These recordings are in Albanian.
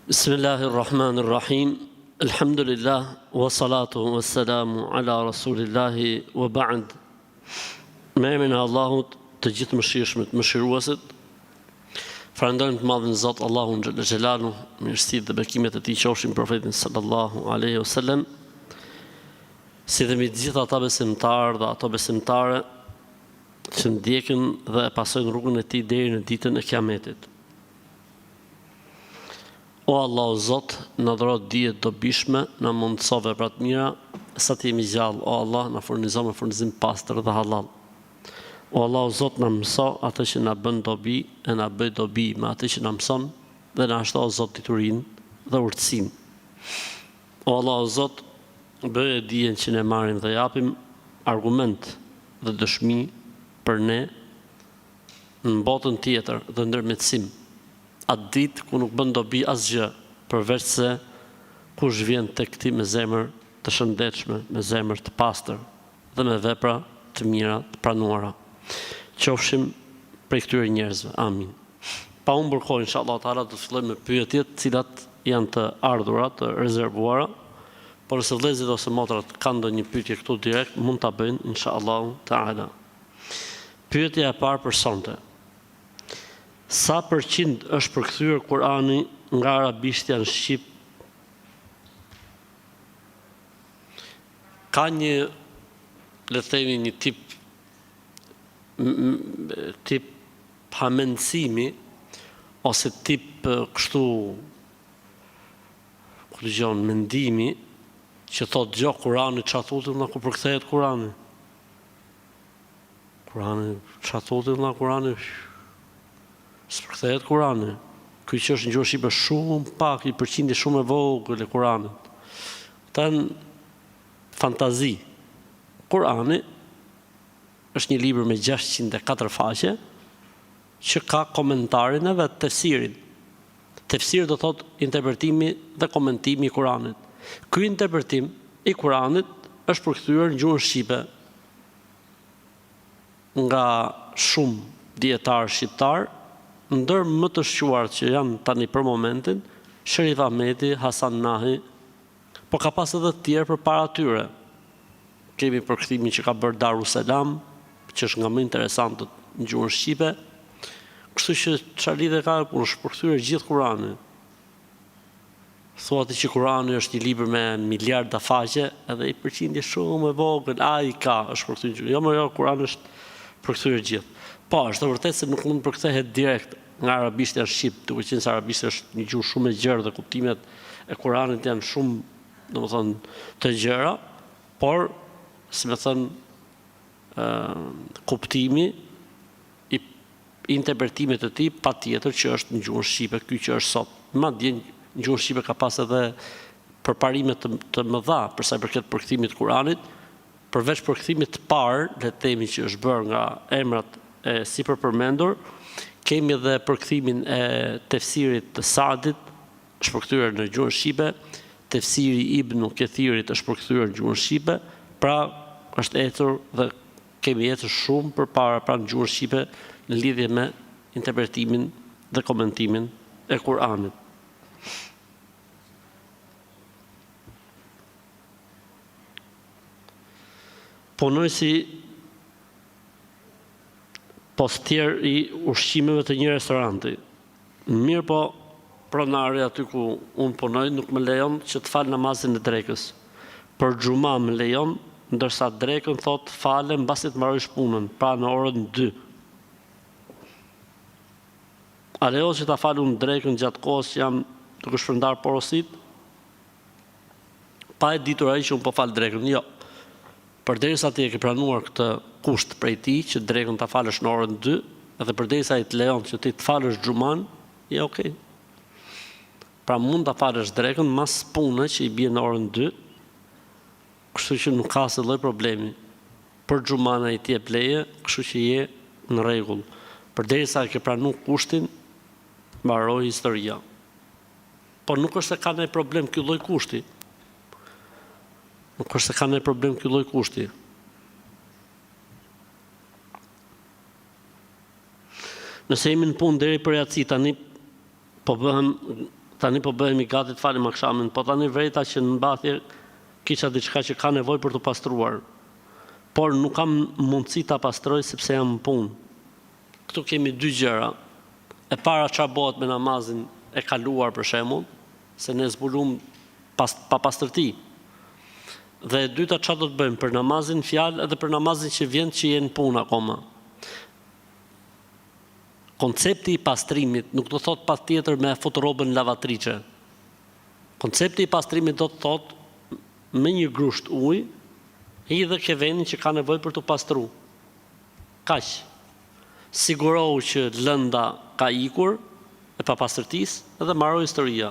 Bismillahirrahmanirrahim. Alhamdulillah wa salatu wa salamu ala rasulillahi wa ba'd. Me emrin e Allahut, të gjithë mëshirshmit, mëshiruesit, falenderojmë të madhin Zot Allahun xhalla xhelalu, mirësitë dhe bekimet e tij qofshin profetin sallallahu alaihi wasallam, si dhe mbi të gjithë ata besimtarë dhe ato besimtare që ndjekin dhe e pasojnë rrugën e tij deri në ditën e Kiametit. O Allah o Zot, në dhuro dijet dobishme, në mundëso vepra të mira, sa të jemi gjallë, o Allah, në furnizo me furnizim pastër dhe halal. O Allah o Zot, në mëso atë që në bën dobi, e në bëj dobi me atë që në mëson, dhe në ashto o Zot diturin dhe urtësin. O Allah o Zot, bëj e dijen që ne marim dhe japim argument dhe dëshmi për ne në botën tjetër dhe ndërmjetësim. Atë ditë ku nuk bën dobi asgjë, përveç se kush vjen tek ti me zemër të shëndetshme, me zemër të pastër dhe me vepra të mira të pranuara. Qofshim prej këtyre njerëzve. Amin. Pa humbur kohë, inshallah taala, do të fillojmë me pyetjet, të cilat janë të ardhura, të rezervuara, por nëse vëllezërit ose motrat kanë ndonjë pyetje këtu direkt, mund ta bëjnë inshallah taala. Pyetja e parë për sonte. Sa përqind është përkthyer Kurani nga arabishtja në shqip? Ka një, le të themi, një tip hamendësimi ose tip kështu mendimi që thotë gjo Kurani çfarë thotë nga ku përkthehet Kurani? Kurani çfarë thotë nga Kurani? S'përkthehet Kurani. Ky që është në gjuhë shqipe shumë pak, i përqindje shumë e vogël e Kuranit. Këta janë fantazi. Kurani është një libër me 604 faqe që ka komentarin e vetë, tefsirin. Tefsir do thotë interpretimi dhe komentimi i Kuranit. Ky interpretim i Kuranit është përkthyer në gjuhën shqipe nga shumë dietarë shqiptar, ndër më të shquar që janë tani për momentin, Sherif Ahmeti, Hasan Nahi, po ka pas edhe të tjerë për para tyre. Kemi përkthimin që ka bërë Darussalam, që është nga më interesantët në gjuhën shqipe, kështu që çfarë lidhje ka, kur është përkthyer gjithë Kurani. Thuati që Kurani është një libër me miliarda faqe, edhe i përqindje shumë e vogël, është përkthyer. Jo, Kurani është përkthyer gjithë. Po, është e vërtetë se nuk mund përkthehet direkt nga arabishtja në shqip, duke qenë se arabishtja është një gjuhë shumë e gjerë dhe kuptimet e Kuranit janë shumë, domethënë, të gjera, por, si më thënë, kuptimi i interpretimet e tij patjetër që është në gjuhën shqipe, ky që është sot. Madje në gjuhën shqipe ka pas edhe përparime të mëdha për sa i përket përkthimit të Kuranit, përveç përkthimit të parë, le të themi që është bërë nga emrat e sipër përmendur, kemi edhe përkthimin e tefsirit të Saadit, është përkthyer në gjuhën shqipe, tefsiri Ibn Kethirit është përkthyer në gjuhën shqipe, pra është ecur dhe kemi ecur shumë përpara pra në gjuhën shqipe në lidhje me interpretimin dhe komentimin e Kuranit. Punoj si postier i ushqimeve të një restoranti. Mirë po, pronari aty ku unë punoj nuk më lejon që të fal namazin e drekës. Për xhuma më lejon, ndërsa drekën thot fale mbasi të mbarojsh punën, pra në orën 2. A lejo që ta fal unë drekën gjatë kohës që jam duke shpërndar porosit? Pa e ditur ai që unë po fal drekën, jo. Përderisa ti e ke pranuar këtë kusht prej tij që drekën ta falësh në orën 2, edhe përderisa ai të lejon që ti të falësh xhuman, ja okay. Pra mund ta falësh drekën mas punës që i bie në orën 2, kështu që nuk ka asnjë lloj problemi. Për xhuman ai ti e pleje, kështu që je në rregull. Përderisa e ke pranuar kushtin, mbaroi historia. Po nuk është se ka ndonjë problem ky lloj kushti. Nuk është se ka ndonjë problem ky lloj kushti. Nëse jemi në punë deri për jaci tani, po bëhem tani po bëhemi gati të falim akshamin, po tani vrejta që në mbathje kisha diçka që ka nevojë për të pastruar, por nuk kam mundësi ta pastroj sepse jam në punë. Këtu kemi dy gjëra. E para çfarë bëhet me namazin e kaluar për shembull, se ne zbulum pa pastërti. Dhe e dyta çfarë do të bëjmë për namazin fjalë edhe për namazin që vjen që je në punë akoma. Koncepti i pastrimit nuk do thot patjetër me fut rrobën lavatriçe. Koncepti i pastrimit do të thot me një grusht ujë hidhe ke vendin që ka nevojë për të pastruar. Kaq. Sigurohu që lënda ka ikur e papastërtisë edhe mbaroj historia.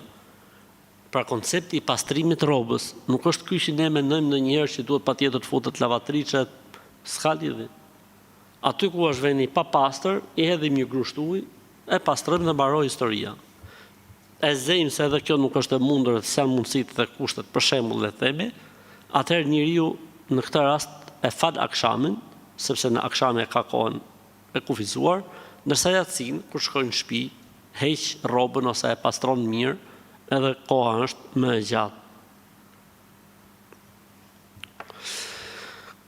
Pra koncepti i pastrimit rrobës nuk është ky që ne mendojmë ndonjëherë që duhet patjetër të futet lavatriçe, s'ka lidhje. Aty ku është vendi pa pastër, i hedhim një grusht ujë, e pastrojmë dhe mbaroj historia. E zejmë se edhe kjo nuk është e mundur se janë mundësitë dhe kushtet, për shembull le themi, atëherë njeriu në këtë rast e fal akshamin, sepse në aksham e ka kohën e kufizuar, ndërsa yatsin kur shkojnë në shtëpi, heq rrobën ose e pastron mirë, edhe koha është më e gjatë.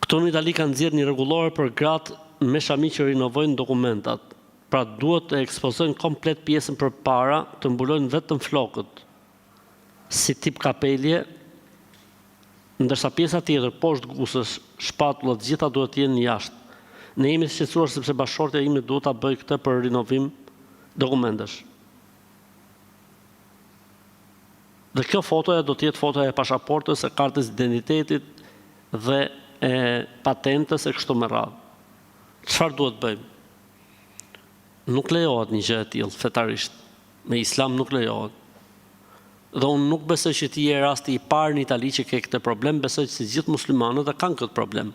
Këtu në Itali kanë nxjerrë një rregullore për gratë me shami që rinovojnë dokumentat. Pra duhet të ekspozojnë komplet pjesën përpara, të mbulojnë vetëm flokët, si tip kapelje, ndërsa pjesa tjetër, poshtë gusës, shpatullat, gjitha duhet të jenë jashtë. Ne jemi të shqetësuar sepse bashkëshortja ime duhet ta bëj këtë për rinovim dokumentesh. Dhe kjo fotoja do të jetë fotoja e pasaportës, e kartës identitetit dhe e patentës e kështu me radhë. Çfarë duhet bëjmë? Nuk lejohet një gjë e tillë fetarisht. Me Islam nuk lejohet. Dhe unë nuk besoj që ti je rasti i parë në Itali që ke këtë problem, besoj që gjithë muslimanët kanë këtë problem.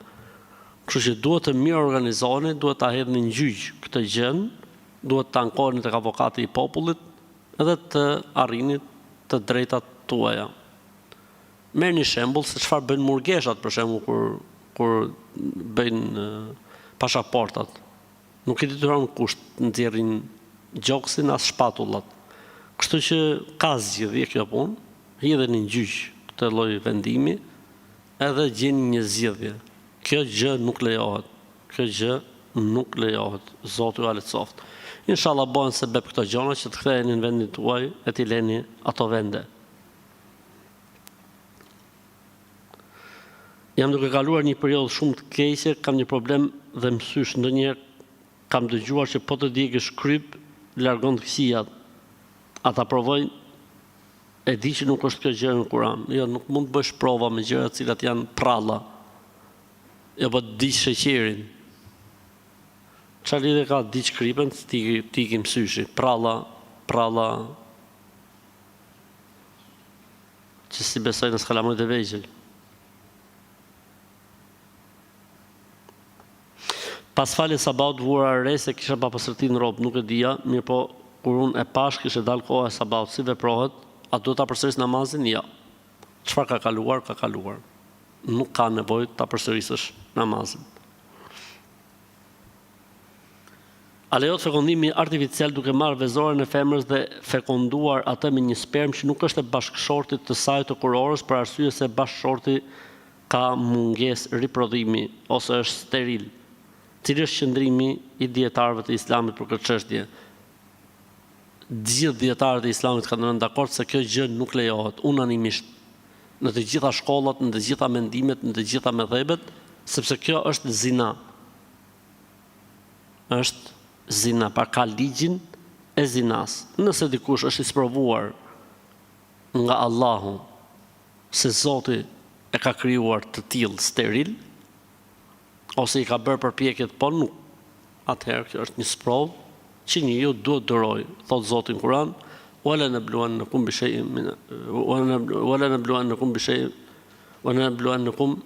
Kështu që duhet të mirë organizoheni, duhet ta hedhni në gjyq këtë gjën, duhet të ankoheni tek avokati i popullit edhe të arrini të drejtat tuaja. Merrni shembull se çfarë bëjnë murgeshat për shembull kur bëjnë pasaportat. Nuk i detyron kusht nxjerrin gjoksin as shpatullat. Kështu që ka zgjidhje kjo punë, hidheni në gjyq këtë lloj vendimi, edhe gjeni një zgjidhje. Kjo gjë nuk lejohet. Kjo gjë nuk lejohet. Zoti ju alecoft. Inshallah bëhen sebeb këto gjëra që të ktheheni në vendin tuaj e t'i leni ato vende. Jam duke kaluar një periudhë shumë të keqe, kam një problem dhe mësysh ndonjëherë kam dëgjuar që po të djegësh kryp, largon të këqijat. Ata provojnë, e di që nuk është kjo gjë në Kur'an. Jo, nuk mund të bësh prova me gjëra të cilat janë pralla. Jo, po të diç sheqerin. Çfarë lidhje ka diç krypën, ti ke mësyshi, pralla që si besoj në skalamojt e vegjël. Pas faljes sabaut vura re se kisha pa pastërti në rrobë, nuk e dija, mirë po kur unë e pash kishte dalë koha e sabaut, si veprohet, a duhet ta përsëris namazin? Ja. Çfarë ka kaluar, ka kaluar. Nuk ka nevojë ta përsërisësh namazin. A lejohet fekondimi artificial duke marrë vezoren e femrës dhe fekonduar atë me një sperm që nuk është e bashkëshortit të saj të kurorës për arsye se bashkëshorti ka mungesë riprodhimi ose është steril? Cili është qëndrimi i dietarëve të Islamit për këtë çështje? Gjithë dietarët e Islamit kanë rënë dakord se kjo gjë nuk lejohet unanimisht në të gjitha shkollat, në të gjitha mendimet, në të gjitha mëdhëbet, sepse kjo është zina. Është zina, pa ka ligjin e zinas. Nëse dikush është i sprovuar nga Allahu se Zoti e ka krijuar të tillë steril, ose i ka bërë përpjekjet po nuk, atëherë kjo është një sprovë që njeriu duhet durojë. Thot Zoti në Kur'an: "Wala nabluwannakum bishay'in min wala nabluwannakum bishay'in wala nabluwannakum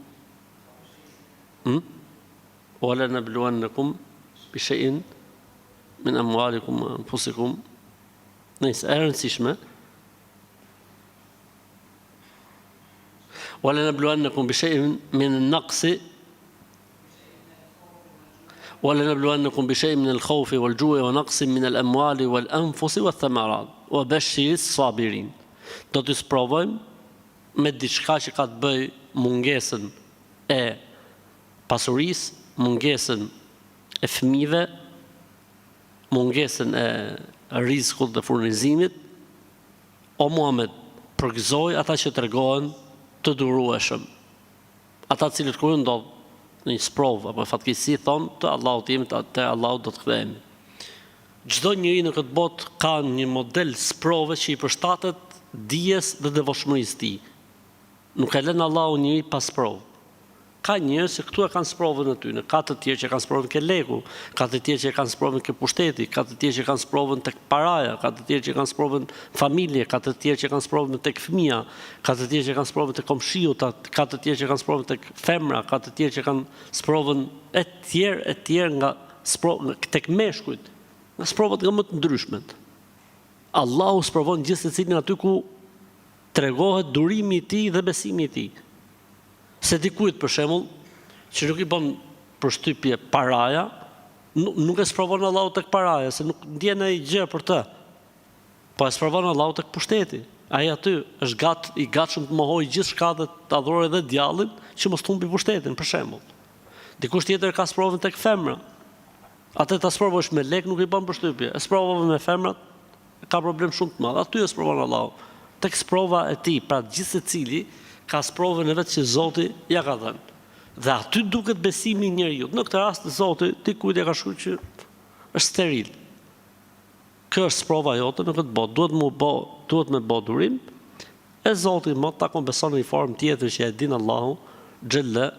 wala nabluwannakum bishay'in min amwalikum wa anfusikum." Nëse e rëndësishme, "Wala nabluwannakum bishay'in min an-naqsi ولنبلونكم بشيء من الخوف والجوع ونقص من الأموال والأنفس والثمرات." wa bashiris sabirin. Do të sprovojmë me diçka që ka të bëjë mungesën e pasurisë, mungesën e fëmijëve, mungesën e rrezikut dhe furnizimit. O Muhammed, përgëzoj ata që tregohen të durueshëm. Ata cilët kur ndodh në një sprovë apo fatkeqësi thonë të Allahut jemi, te Allahu do të kthehemi. Çdo njeri në këtë botë ka një model sprove që i përshtatet dijes dhe devotshmërisë tij. Nuk e lën Allahu njëri pas provë. Ka njerëz që këtu e kanë sprovën e tyre, ka të tjerë që kanë sprovën ke legu, ka të tjerë që kanë sprovën ke pushteti, ka të tjerë që kanë sprovën tek paraja, ka të tjerë që kanë sprovën familje, ka të tjerë që kanë sprovën tek fëmia, ka të tjerë që kanë sprovën tek komshiu, ka të tjerë që kanë sprovën tek femra, ka të tjerë që kanë sprovën e tjerë nga tek meshkujt, nga sprovat nga më të ndryshmet. Allahu sprovon gjithë secilin aty ku tregohet durimi i tij dhe besimi i tij. Se dikujt për shembull që nuk i bën përshtypje paraja, nuk e sprovon Allahu tek paraja, se nuk ndjen ai gjë për të. Po e sprovon Allahu tek pushteti. Ai aty është i gatshëm të mohojë gjithçka dhe të adhurojë edhe djallin që mos humbi pushtetin, për shembull. Dikush tjetër ka sprovën tek femra. Atë ta sprovosh me lek nuk i bën përshtypje. E sprovon me femrat, ka problem shumë të madh. Aty e sprovon Allahu. Tek sprova e tij, pra gjithë secili ka sprovën e vetë që Zoti ja ka dhënë. Dhe aty duket besimi i njeriu. Në këtë rast Zoti dikujt ja ka shkruar që është steril. Kjo është sprova jote në këtë botë. Duhet me bë durim. E Zoti më takon beson në një formë tjetër që e din Allahu xhella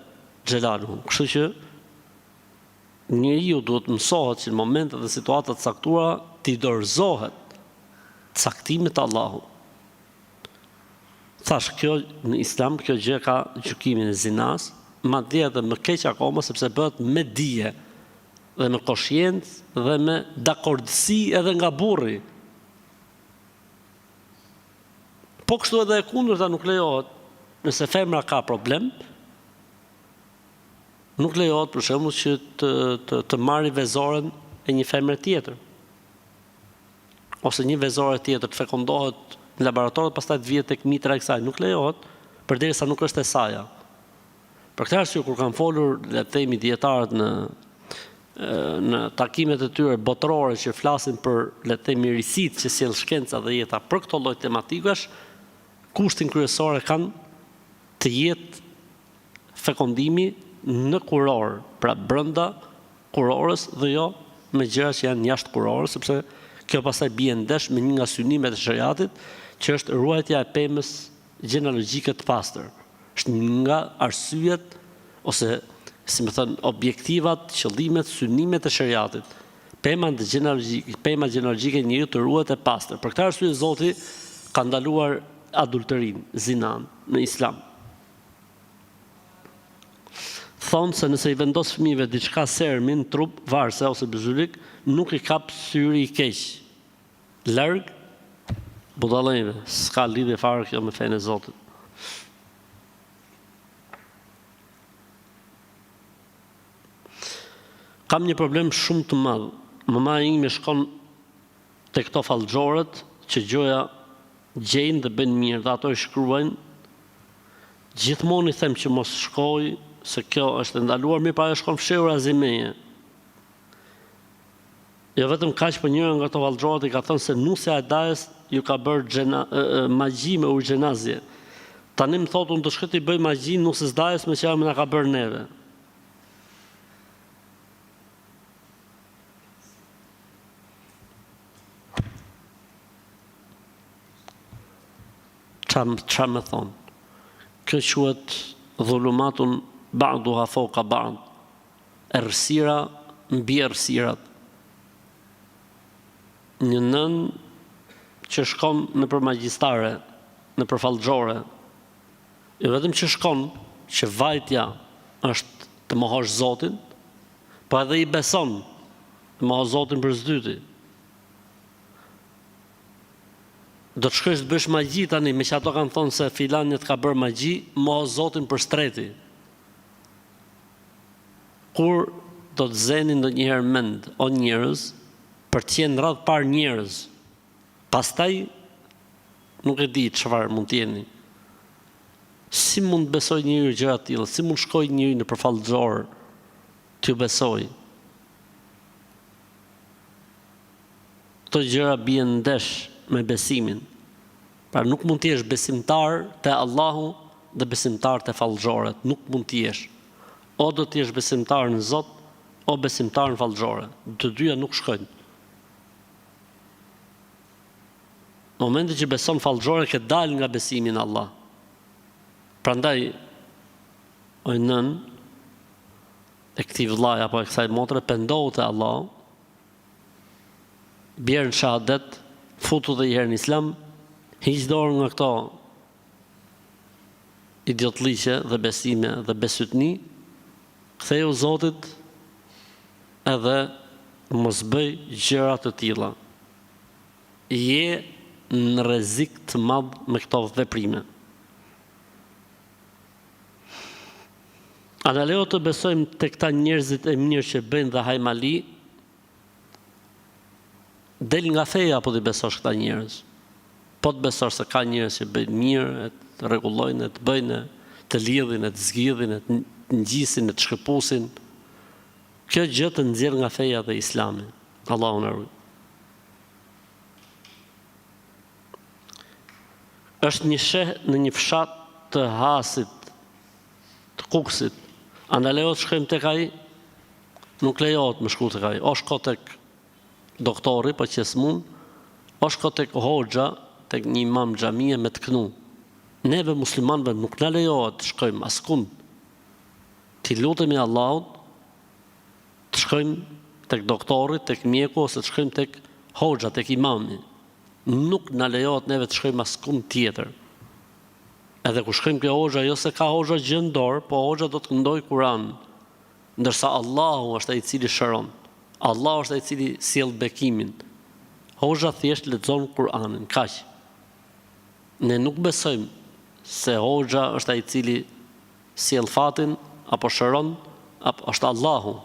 xhelaluhu. Kështu që njeriu duhet mësohet që në momente dhe situata të caktuara t'i dorëzohet caktimit të Allahut. Thash, kjo në Islam, kjo gjë ka gjykimin e zinas, madje edhe më keq akoma sepse bëhet me dije dhe me koshiencë dhe me dakordësi edhe nga burri. Po kështu edhe e kundërta nuk lejohet. Nëse femra ka problem, nuk lejohet për shembull që të marrë vezoren e një femre tjetër. Ose një vezore tjetër të fekondohet në laborator, pastaj të vihet tek mitra e kësaj, nuk lejohet përderisa nuk është e saja. Për këtë arsye kur kanë folur, le të themi, dietarët në takimet e tyre botërore që flasin për, le të themi, risitë që sjell shkenca dhe jeta për këto lloj tematikash, kushtin kryesor e kanë të jetë fekondimi në kuror, pra brenda kurorës dhe jo me gjëra që janë jashtë kurorës, sepse kjo pastaj bie ndesh me një nga synimet e shariatit, që është ruajtja e pemës gjenealogjike të pastër. Është një nga arsyet ose, si më thënë, objektivat, qëllimet, synimet e shariatit. Pema gjenealogjike e njeriut të ruhet e pastër. Për këtë arsye Zoti ka ndaluar adulterin, zinan në Islam. Thonë se nëse i vendos fëmijëve diçka sermi në trup, varse ose bizulik, nuk i kap syri i keq. Larg budallëve, s'ka lidhje fare kjo me fenë e Zotit. Kam një problem shumë të madh. Mama ime shkon te këto fallxhorët që gjoja gjejnë dhe bëjnë mirë, dhe ato i shkruajnë. Gjithmonë i them që mos shkoj, se kjo është ndaluar, mirë pa e shkon fshehur azimeje. Jo vetëm kaq, për njëra nga këto vallxhorët i ka thënë se nusja e dajës ju ka bërë magji me urgjenazje. Tani më thotë unë do shkoj të bëj magji nusës dajës me çfarë më na ka bërë neve. Çfarë më thonë? Kjo quhet dhulumatun ba'duha fawqa ba'd. Errësira mbi errësirat. Një nën që shkon në për magjistare, në për fallxhore, jo vetëm që shkon, që vajtja është të mohosh Zotin, po edhe i beson të mohosh Zotin për s'dyti. Do të shkosh të bësh magji tani, me që ato kanë thonë se filanit ka bërë magji, mohosh Zotin për streti. Kur do të zeni ndonjëherë mend, o njerëz, për të qenë radh parë njerëz, Pastaj nuk e di çfarë mund të jeni. Si mund besoj njëri gjëra të tilla? Si mund shkoj njëri në përfallxor t'ju besoj? Këto gjëra bien ndesh me besimin. Pra nuk mund të jesh besimtar te Allahu dhe besimtar te fallxorët, nuk mund të jesh. O do të jesh besimtar në Zot, o besimtar në fallxore. Të dyja nuk shkojnë. Në momentin që beson fallxore ke dal nga besimi në Allah. Prandaj o nën e këtij vllai apo e kësaj motre pendohu te Allah, bjerë në shahadet, futu dhe i herë në Islam, hiq dorë nga këto idiotliqe dhe besime dhe besytni, ktheu Zotit edhe mos bëj gjëra të tilla. Je në rrezik të madh me këto veprime. A na leo të besojmë te këta njerëzit e mirë që bëjnë dhe hajmali, del nga feja apo ti besosh këta njerëz? Po të besosh se ka njerëz që bëjnë mirë, e të rregullojnë, e të bëjnë, të lidhin, e të zgjidhin, e të ngjisin, e të shkëpusin. Kjo gjë të nxjerr nga feja dhe Islami. Allahu na ruaj. Është një sheh në një fshat të Hasit, të Kuksit. A na lejohet shkojmë tek ai? Nuk lejohet më shku tek ai. O shko tek doktori, po që s'mund, o shko tek hoxha, tek një imam xhamie me të knu. Neve muslimanëve nuk na lejohet të shkojmë askund. Ti lutemi Allahut, të shkojmë tek doktori, tek mjeku, ose të shkojmë tek hoxha, tek imami. Nuk na lejohet neve të shkojmë askund tjetër. Edhe ku shkojmë ke hoxha, jo se ka hoxha gjë në dorë, po hoxha do të këndoj Kur'an. Ndërsa Allahu është ai i cili shëron. Allahu është ai i cili sjell bekimin. Hoxha thjesht lexon Kur'anin, kaq. Ne nuk besojmë se hoxha është ai i cili sjell fatin apo shëron, apo është Allahu.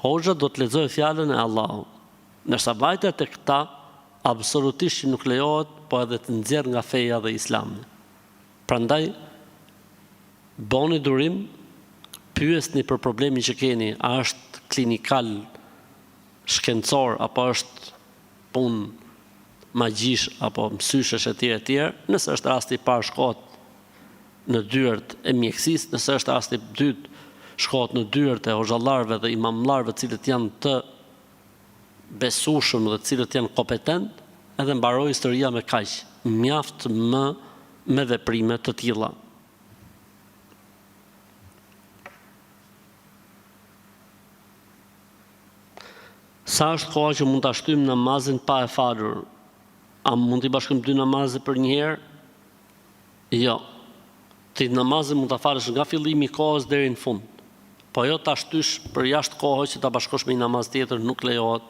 Hoxha do të lexojë fjalën e Allahut. Ndërsa vajta tek këta absolutisht që nuk lejohet, po edhe të nxjerr nga feja dhe Islami. Prandaj boni durim, pyesni për problemin që keni, a është klinikal, shkencor, apo është punë magjish apo mësyshesh etj. Nëse është rasti i parë shkohet në dyert e mjekësisë, nëse është rasti i dytë shkohet në dyert e hoxhallarëve dhe imamllarëve të cilët janë të besueshëm dhe të cilët janë kompetent, edhe mbaroi historia me kaq. Mjaft më me veprime të tilla. Sa është koha që mund ta shtyjmë namazin pa e falur? A mund t'i bashkojmë dy namaze për një herë? Jo. Ti namazin mund ta falësh nga fillimi i kohës deri në fund. Po jo ta shtysh për jashtë kohës që ta bashkosh me një namaz tjetër, nuk lejohet,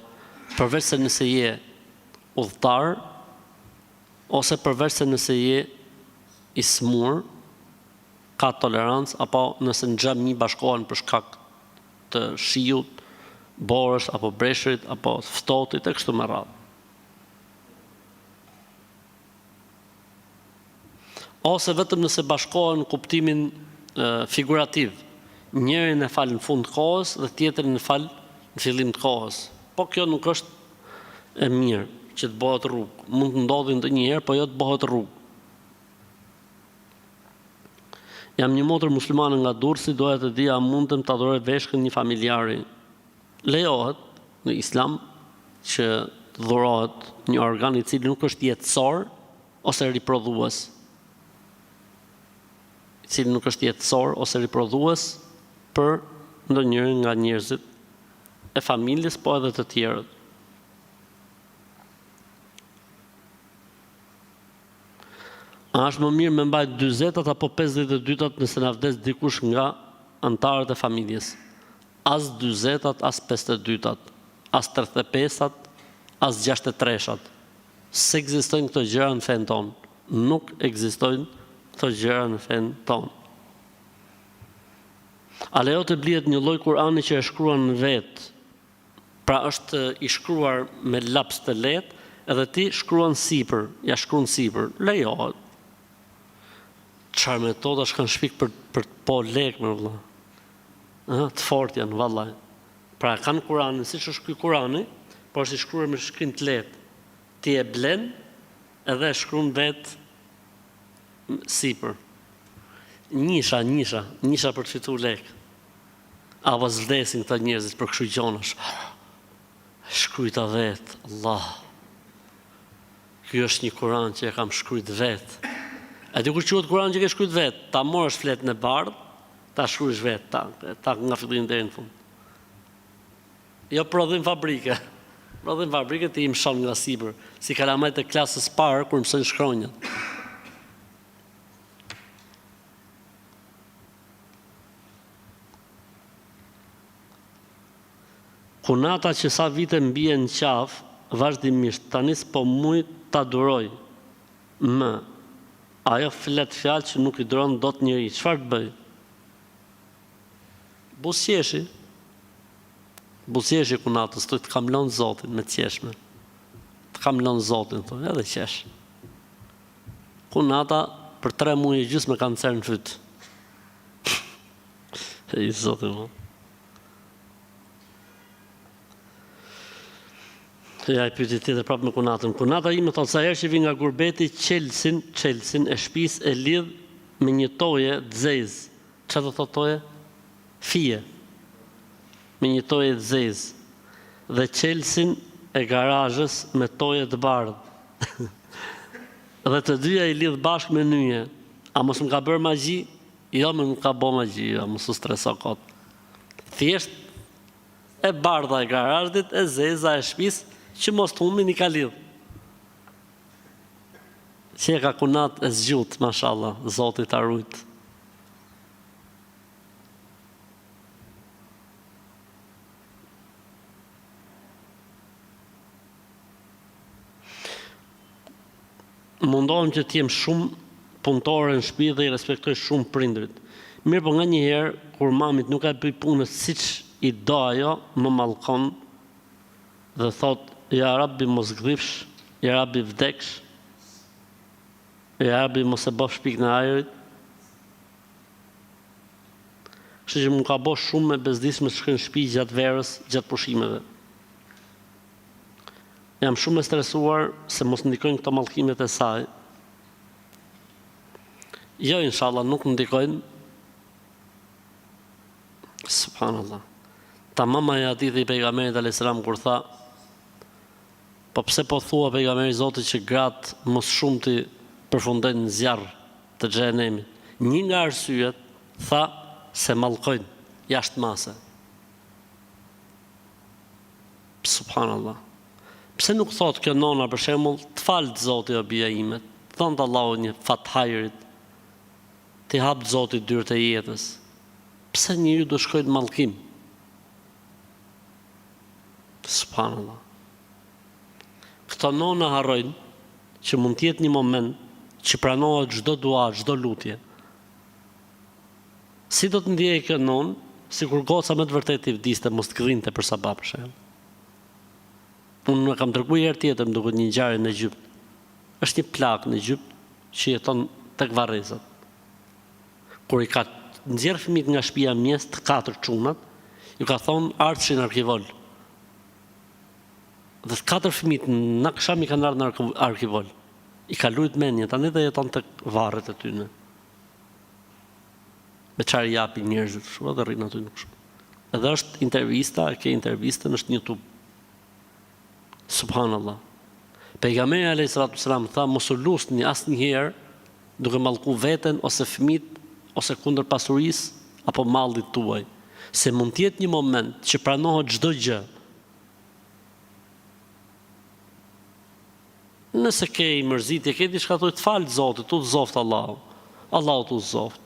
përveç se nëse je udhëtar ose përveç se nëse je i smur, ka tolerancë, apo nëse në xhami bashkohen për shkak të shiut, borës apo breshrit apo ftohtit e kështu me radhë. Ose vetëm nëse bashkohen në kuptimin figurativ. Njërin e fal në fund të kohës dhe tjetrin e fal në fillim të kohës. Po kjo nuk është e mirë që të bëhet rrugë. Mund të ndodhi ndonjëherë, po jo të bëhet rrugë. Jam një motër muslimane nga Durrësi, doja të di a mundem të adhuroj veshkën një familjari. Lejohet në Islam që të dhurohet një organ i cili nuk është jetësor ose riprodhues. I cili nuk është jetësor ose riprodhues për ndonjërin nga njerëzit e familjes, po edhe të tjerët. A është më mirë me mbajt 40 apo 52 nëse na vdes dikush nga antarët e familjes? As 40, as 52, as 35, as 63. Se ekzistojnë këto gjëra në fen tonë. Nuk ekzistojnë këto gjëra në fen tonë. A lejohet të blihet një lloj Kur'ani që e shkruan në vetë, pra është i shkruar me laps të lehtë edhe ti shkruan sipër, ja shkruan sipër, lejohet. Çfarë metoda shkan shpik për po lek me vëlla. Të fort janë, vallaj. Pra kanë Kuranin, siç është ky Kurani, por është i shkruar me shkrim të lehtë. Ti e blen edhe e shkruan vet sipër. Nisha për të fituar lek. Apo zvdesin këta njerëzit për kështu gjonash. Shkruajta vet, Allah. Ky është një Kuran që e kam shkruajt vet. A di kur quhet Kuran që ke shkruajt vet? Ta morësh fletën e bardhë, ta shkruajsh vet, ta nga fillimi deri në fund. Jo prodhim fabrike. Prodhim fabrike ti i mshon nga sipër, si kalamajt e klasës parë kur mësojnë shkronjën. Kunata që sa vite mbije në qafë, vazhdimisht, tanis po mujt ta duroj. Ajo flet fjalë që nuk i duron dot njëri. Çfarë të bëj? Buzjeshi kunatës, të kam lënë Zotin me qeshme. Të kam lënë Zotin, edhe qesh. Kunata për 3 muaj e gjysmë me kancer në fyt. E i Zotin, mo. Ja, i pyeti tjetër prapë me kunatën. Kunata ime thotë sa herë që vi nga gurbeti, qelsin e shtëpisë e lidh me një toje të zezë. Çfarë do thotë toje? Fije. Me një toje të zezë. Dhe qelsin e garazhës me toje të bardhë. Dhe të dyja i lidh bashkë me nyje. A mos më ka bërë magji? Jo, më nuk ka bërë magji, jo, mos u streso kot. Thjesht e bardha e garazhit, e zeza e shtëpisë, që mos të humbin i ka lidh. Që e ka kunat e zgjut, mashallah, Zoti ta rujt. Mundohem që t'jem shumë punëtore në shtëpi dhe i respektoj shumë prindrit. Mirë, po nga njëherë, kur mamit nuk e bëj punës siç i do ajo, më mallkon dhe thot, ja Rabbi mos gdhifsh, ja Rabbi vdeksh, ja Rabbi mos e bëf shpik në ajrit. Kështu që më ka bo shumë me bezdisme të shkojnë në shtëpi gjatë verës, gjatë pushimeve. Jam shumë e stresuar se mos ndikojnë këto mallkimet e saj. Jo, inshallah, nuk ndikojnë. Subhanallah. Ta mama e hadithi i pejgamberit alayhis salam kur tha, po pse po thua pejgamberi Zotit që gratë mos shumë të përfundojnë në zjarr të xhenemit. Një nga arsyet tha se mallkojnë jashtë mase. Subhanallah. Pse nuk thot kjo nona për shembull, të falë Zoti o bija ime, thon Allahu një fat hajrit, ti hap Zotit dyert e jetës. Pse njeriu do shkojë në mallkim? Subhanallah. Këto nona harrojnë që mund t'jetë një moment që pranohet çdo dua, çdo lutje. Si do të ndjejë kjo nonë, sikur goca me të vërtetë i vdiste, mos të gdhinte për sabah për shembull. Unë e kam treguar herë tjetër, më duket një ngjarje në Egjipt. Është një plagë në Egjipt që jeton tek varrezat. Kur i ka nxjerr fëmijët nga shtëpia mjes të 4 çunat, ju ka thonë artshin arkivol. Dhe 4 fëmijët në akşam i kanë ardhur në arkivol. I ka lujt mendjen, tani dhe jeton tek varret e tyre. Me çfarë japi njerëzit kështu dhe rrin aty kështu. Edhe është intervista, ke intervistën është në YouTube. Subhanallah. Pejgamberi alayhis salam tha mos u lusni asnjëherë duke mallku veten ose fëmijët ose kundër pasurisë apo mallit tuaj, se mund të jetë një moment që pranohet çdo gjë. Nëse ke i mërzitje, ke diçka të falë Zotit, tu të zoft Allahu. Allahu tu zoft.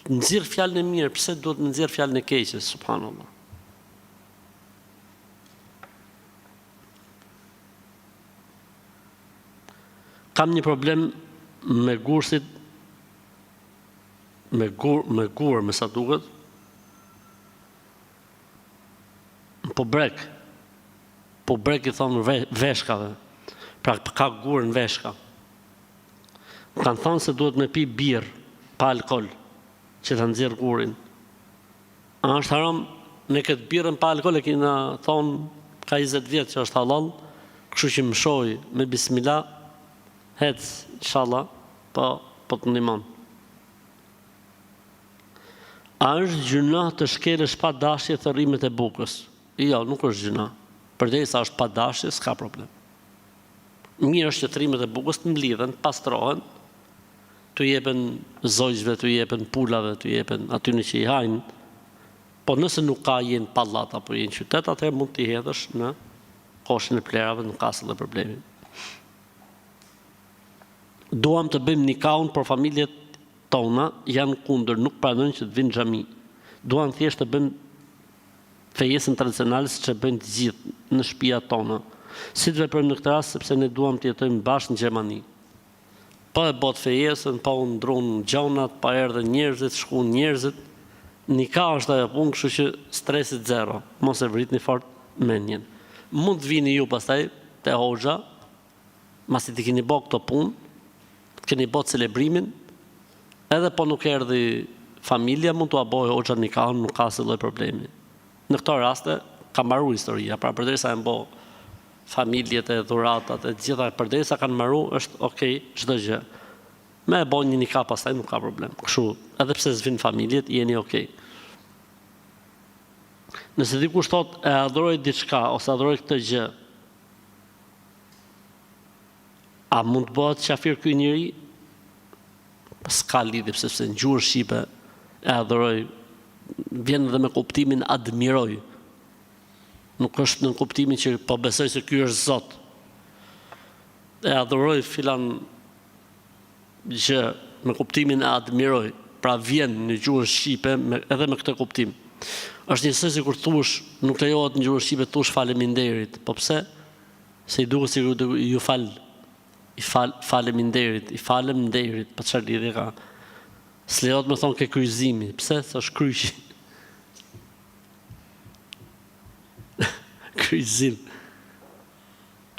Nxirr fjalën e mirë, pse duhet të nxirr fjalën e keqe, subhanallah. Kam një problem me gursit, me gur, me sa duket, po brek. po brek i thonë veshkave, pra ka gurë në veshka. Kanë thonë se duhet me pi birë, pa alkohol, që të nxjerrë gurin. A është haram, në këtë birën pa alkohol e kina thonë, ka 20 vjetë që është halal, kështu që më shoj me bismillah, hec, inshallah, po të ndihmon. A është gjuna të shkelësh pa dashje thërrimet e bukës? Jo, nuk është gjuna. Përderisa është pa dashje, s'ka problem. Mirë është që thërrimet e bukës të mblidhen, pastrohen, të jepen zojgjve, të jepen pulave, të jepen atyne që i hajnë, po nëse nuk ka jenë pallat apo jenë qytet, atëherë mund t'i hedhësh në koshin e plerave, nuk ka asë dhe problemi. Duam të bëjmë nikahun, por familjet tona janë kundër, nuk pranojnë që të vinë xhami. Duam thjesht të bëjmë fejesën tradicionale siç e bëjnë të gjithë në shtëpiat tona. Si të veprojmë në këtë rast, sepse ne duam të jetojmë bashkë në Gjermani. Pa e bot fejesën, pa u ndrunë gjonat, pa erdhe njerëzit, shkuën njerëzit, nikah është ajo punë, kështu që stresit zero, mos e vritni fort mendjen. Mund të vini ju pastaj te hoxha, masi të keni bë këto punë, të keni bë celebrimin, edhe po nuk erdhi familja, mund t'u bëjë hoxha nikahun, nuk ka asnjë lloj problemi. Në këto raste ka mbaruar historia, pra përderisa e mbo familjet e dhuratat e gjitha, përderisa kanë mbaruar, është okay çdo gjë. Me e bën një nikah pastaj nuk ka problem. Kështu, edhe pse s'vin familjet, jeni okay. Nëse dikush thot e adhuroj diçka ose adhuroj këtë gjë, a mund të bëhet qafir ky njeri? S'ka lidhje, sepse në gjuhën shqipe e adhuroj vjen edhe me kuptimin admiroj. Nuk është në kuptimin që po besoj se ky është Zot. E adhuroj filan gjë me kuptimin e admiroj, pra vjen në gjuhën shqipe edhe me këtë kuptim. Është njësoj si kur thush, nuk lejohet në gjuhën shqipe thush faleminderit. Po pse? Se i duket si ju faleminderit, i falem nderit, pa çfarë lidhje ka. S'lejohet me thonë ke kryqëzimi. Pse? Se është kryqi. Kryqëzim.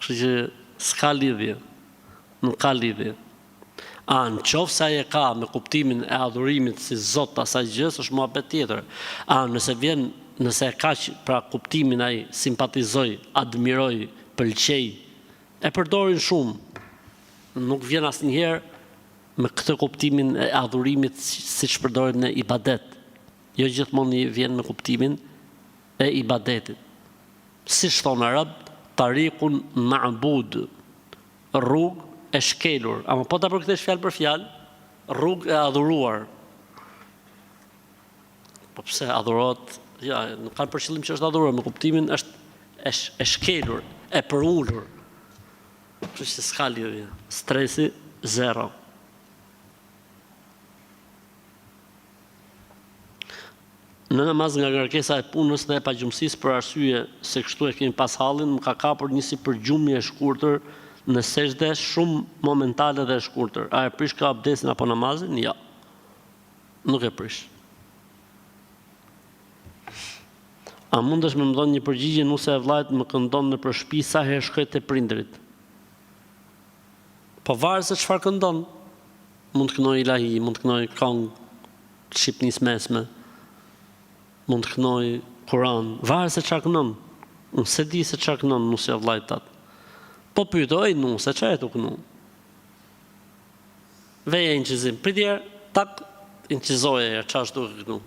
Kështu që s'ka lidhje. Nuk ka lidhje. Në qoftë se ai e ka me kuptimin e adhurimit si Zot asaj gjës, është muhabet tjetër. Nëse e ka pra kuptimin ai simpatizoj, admiroj, pëlqej, e përdorin shumë. Nuk vjen asnjëherë me këtë kuptimin e adhurimit siç përdoret në ibadet. Jo gjithmonë vjen me kuptimin e ibadetit. Siç thonë arab, tariqun ma'bud, rrugë e shkelur, ama po ta përkthesh fjalë për fjalë, rrugë e adhuruar. Po pse adhurohet? Ja, nuk kanë për qëllim që është adhuruar, me kuptimin është e shkelur, e përulur. Kështu që s'ka lidhje. Stresi zero. Në namaz nga ngarkesa e punës dhe e pagjumësisë për arsye se kështu e kemi pas hallin, më ka kapur një si përgjumje e shkurtër në sejdë shumë momentale dhe e shkurtër. A e prish ka abdesin apo namazin? Ja. Nuk e prish. A mundesh me më dhënë një përgjigje nëse e vllajt më këndon në shtëpi sa herë shkoj te prindrit? Po varet se çfarë këndon. Mund të kënoj ilahi, mund të kënoj këngë shqipnisë mesme, mund të kënoj Kur'an, varet se çfarë kënon. Unë se di se çfarë kënon nëse e vllajt tat. Po pyetoj nëse çfarë të kënon. Veja inqizim, pritje, tak, inqizoje çfarë është duke kënu.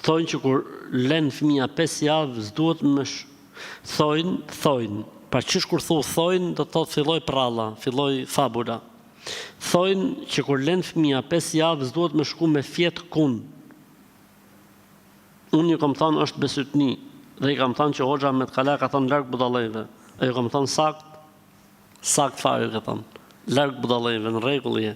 Thonë që kur len fëmija 5 javë, s'duhet më thojnë, pra qysh kur thojnë, do të thotë filloj pralla, filloj fabula. Thojnë që kur len fëmija 5 javë, s'duhet më shku me fjetë kun. Unë ju kam thonë është besytni, dhe i kam thonë që hoxha me të kala ka thonë larg budallëve. E ju kam thonë sakt fare ka thonë, larg budallëve, në rregull je.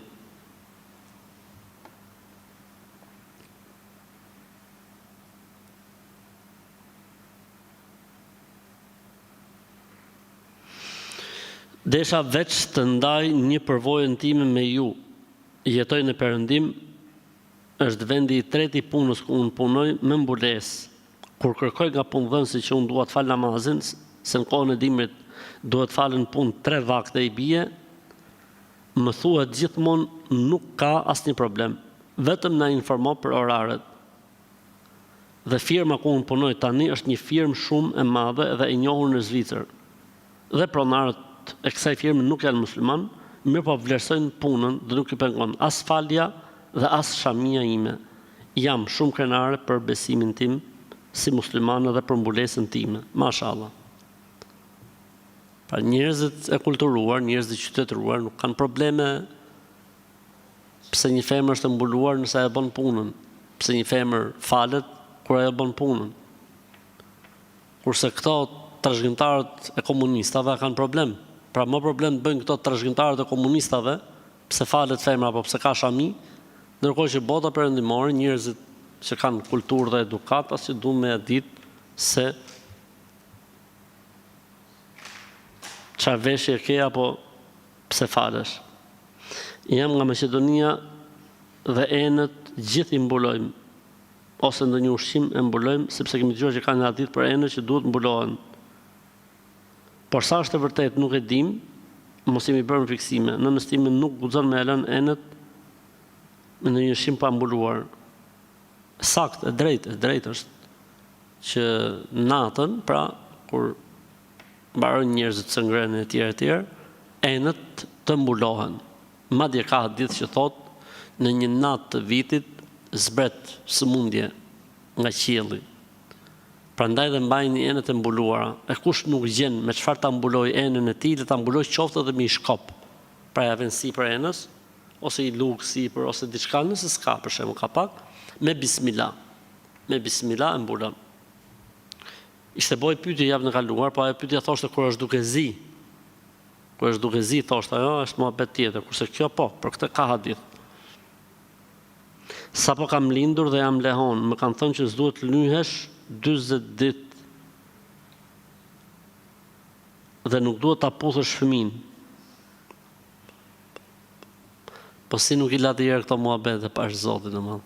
Desha veç të ndaj një përvojën time me ju, jetoj në Perëndim, është vendi i tretë i punës ku unë punoj me mbulesë. Kur kërkoj nga punëdhënësi që unë dua të fal namazin, se në kohën e dimrit duhet falen punë 3 vakte i bie, më thuhet gjithmonë nuk ka asnjë problem. Vetëm na informo për oraret. Dhe firma ku unë punoj tani është një firmë shumë e madhe dhe e njohur në Zvicër. Dhe pronarët e kësaj firme nuk janë musliman, mirë po vlerësojnë punën dhe nuk i pengon as falja dhe as shamia ime. Jam shumë krenare për besimin tim si muslimane dhe për mbulesën time. Mashallah. Pra njerëzit e kulturuar, njerëzit qytetëruar nuk kanë probleme pse një femër është e mbuluar nëse e bën punën, pse një femër falet kur ajo bën punën. Kurse këto trashëgimtarët e komunistave kanë problem. Pra më problem bëjnë këto trashëgimtarët e komunistave, pse falet femra apo pse ka shami, ndërkohë që bota perëndimore, njerëzit që kanë kulturë dhe edukat, as që duan me ditë se çfarë veshje ke apo pse falesh. Jam nga Maqedonia dhe enët gjithë i mbulojmë, ose ndonjë ushqim e mbulojmë, sepse kemi dëgjuar që ka një hadith për enët që duhet mbulohen. Por sa është e vërtet nuk e dim, mos jemi bërë me fiksime. Në nëstimin nuk guxon me lënë enët me ndonjë ushqim pa mbuluar. Sakt, e drejtë është që natën, pra kur mbarojnë njerëzit të ngrënë e tjerë, enët të mbulohen. Madje ka hadith që thotë në një natë të vitit zbret sëmundje nga qielli. Prandaj dhe mbajnë enët e mbuluara. E kush nuk gjen me çfarë ta mbuloj enën e tij, le ta mbuloj qoftë edhe me një shkop. Pra ja vën sipër enës, ose i lug sipër, ose diçka nëse s'ka, për shembull ka pak, me bismillah. Me bismillah e mbulon. Ishte boj pyetje javën e kaluar, po ajo pyetja thoshte kur është duke zi. Kur është duke zi, thoshte ajo, është muhabet tjetër, kurse kjo po, për këtë ka hadith. Sapo kam lindur dhe jam lehon, më kanë thënë që s'duhet lyhesh 40 ditë dhe nuk duhet ta puthësh fëmin. Po si nuk i la të herë këto muhabete pash Zotin e madh.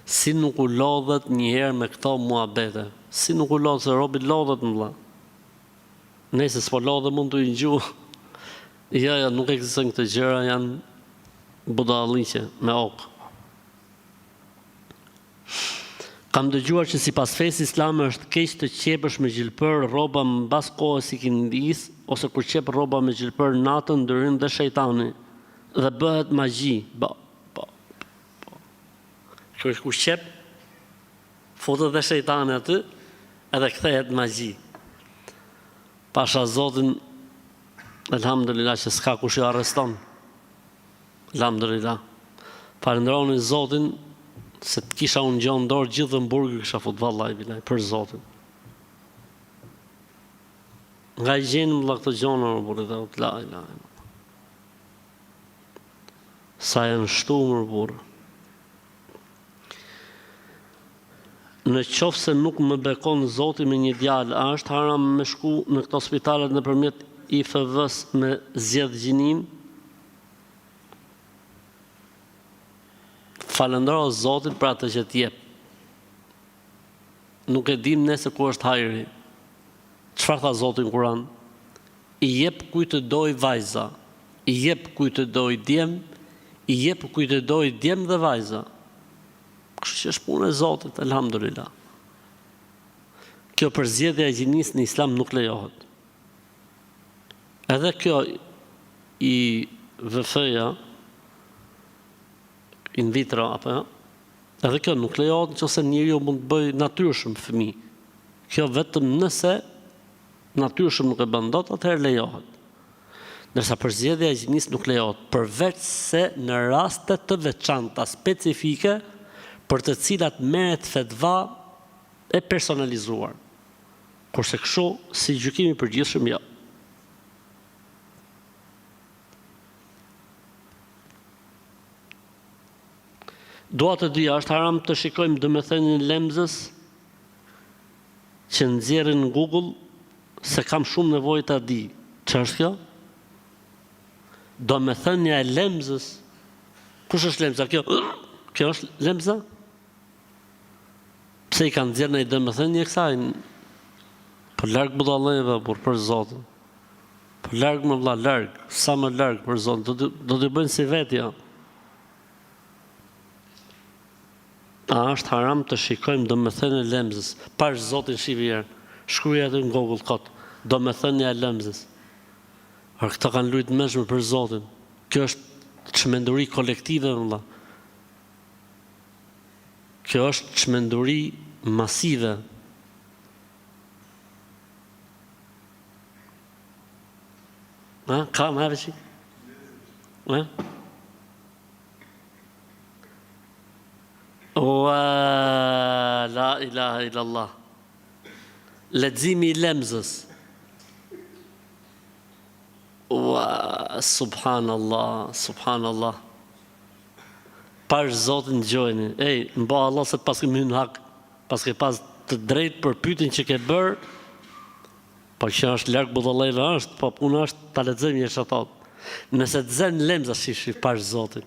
Si nuk u lodhet njëherë me këto muhabete. Si nuk u lodhet, se robi lodhet më vëlla. Nëse s'po lodhet mund të i ngju. Ja, nuk ekzistojnë këto gjëra, janë budalliqe me ok. Kam dëgjuar që sipas fesë islame është keq të qepësh me xhilpër rroba mbas kohës i kindis, ose kur qep rroba me xhilpër natën ndërin dhe shejtani dhe bëhet magji. Kjo është kur qep, futet dhe shejtani aty edhe kthehet magji. Pasha Zotin, elhamdulillah që s'ka kush i arreston. Elhamdulillah. Falenderoni Zotin se të kisha unë gjonë dorë gjithë dhe mburgë kisha fut vallaj bilaj, për Zotin. Nga i gjenë më këto gjonë më burë dhe la. Sa janë shtu më burë. Në qofë se nuk më bekon Zotin me një djalë, a është haram me shku në këto spitalet nëpërmjet IFV-s me zgjedh gjinin? Falendero Zotit për atë që t'jep. Nuk e dim nëse ku është hajri. Çfarë tha Zoti në Kur'an? I jep kujt të doj vajza, i jep kujt të doj djem, i jep kujt të doj djem dhe vajza. Kështu që është punë e Zotit, elhamdulillah. Kjo përzgjedhja e gjinisë në Islam nuk lejohet. Edhe kjo i VF-ja in vitro apo jo? Edhe kjo nuk lejohet nëse njeriu mund të bëjë natyrshëm fëmijë. Kjo vetëm nëse natyrshëm nuk e bën dot, atëherë lejohet. Ndërsa përzgjedhja e gjinisë nuk lejohet, përveç se në raste të veçanta specifike për të cilat merret fetva e personalizuar. Kurse kështu si gjykimi i përgjithshëm jo. Dua të dija, është haram të shikojmë domethënien e lemzës që nxjerrin në Google se kam shumë nevojë ta di. Ç'është kjo? Domethënia e lemzës. Kush është lemza kjo? Kjo është lemza? Pse I kanë nxjerrë në domethënie kësaj? Po larg budallëve për Zotin. Po larg më vëlla, larg, sa më larg për Zotin. Do të bëjnë si vetja. A është haram të shikojmë domethënien e lemzës? Pash Zotin shivier. Shkruaj atë në Google kot. Domethënia e lemzës. Por këto kanë lujt mëshme për Zotin. Kjo është çmenduri kolektive, vëlla. Kjo është çmenduri masive. Ka më veçi? La ilaha illallah. Leximi I lemzës. Subhanallah, subhanallah. Pash Zotin gjojni. Mba Allah se pas ke hyn hak, pas ke pas të drejt për pyetjen që ke bërë, po që është larg budallëve është, po puna është ta lexojmë një shatat. Nëse të zën lemza shishi pash Zotin.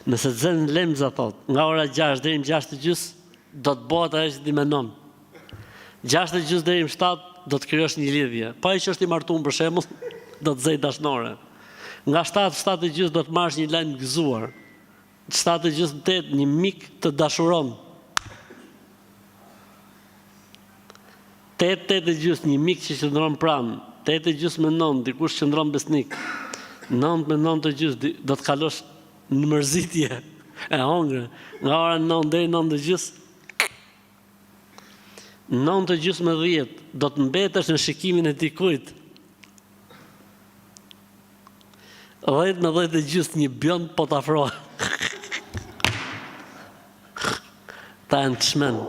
Nëse të zën lemza thot, nga ora 6 deri në 6:30 do të bëhet ajo që ti mendon. 6:30 deri në 7 do të krijosh një lidhje. Po ai që është I martuar për shembull, do të zej dashnore. Nga 7:30 do të marrësh një lajm gëzuar. 7:30 një mik të dashuron. 8:30 një mik që qëndron pranë. 8:30 dikush qëndron besnik. 9:30 do të kalosh në mërzitje e hongre. Nga ora 9 deri 9:30. 9:30 do të mbetesh në shikimin e dikujt. 10:30 një bjond po të afrohet. Ta janë të çmend.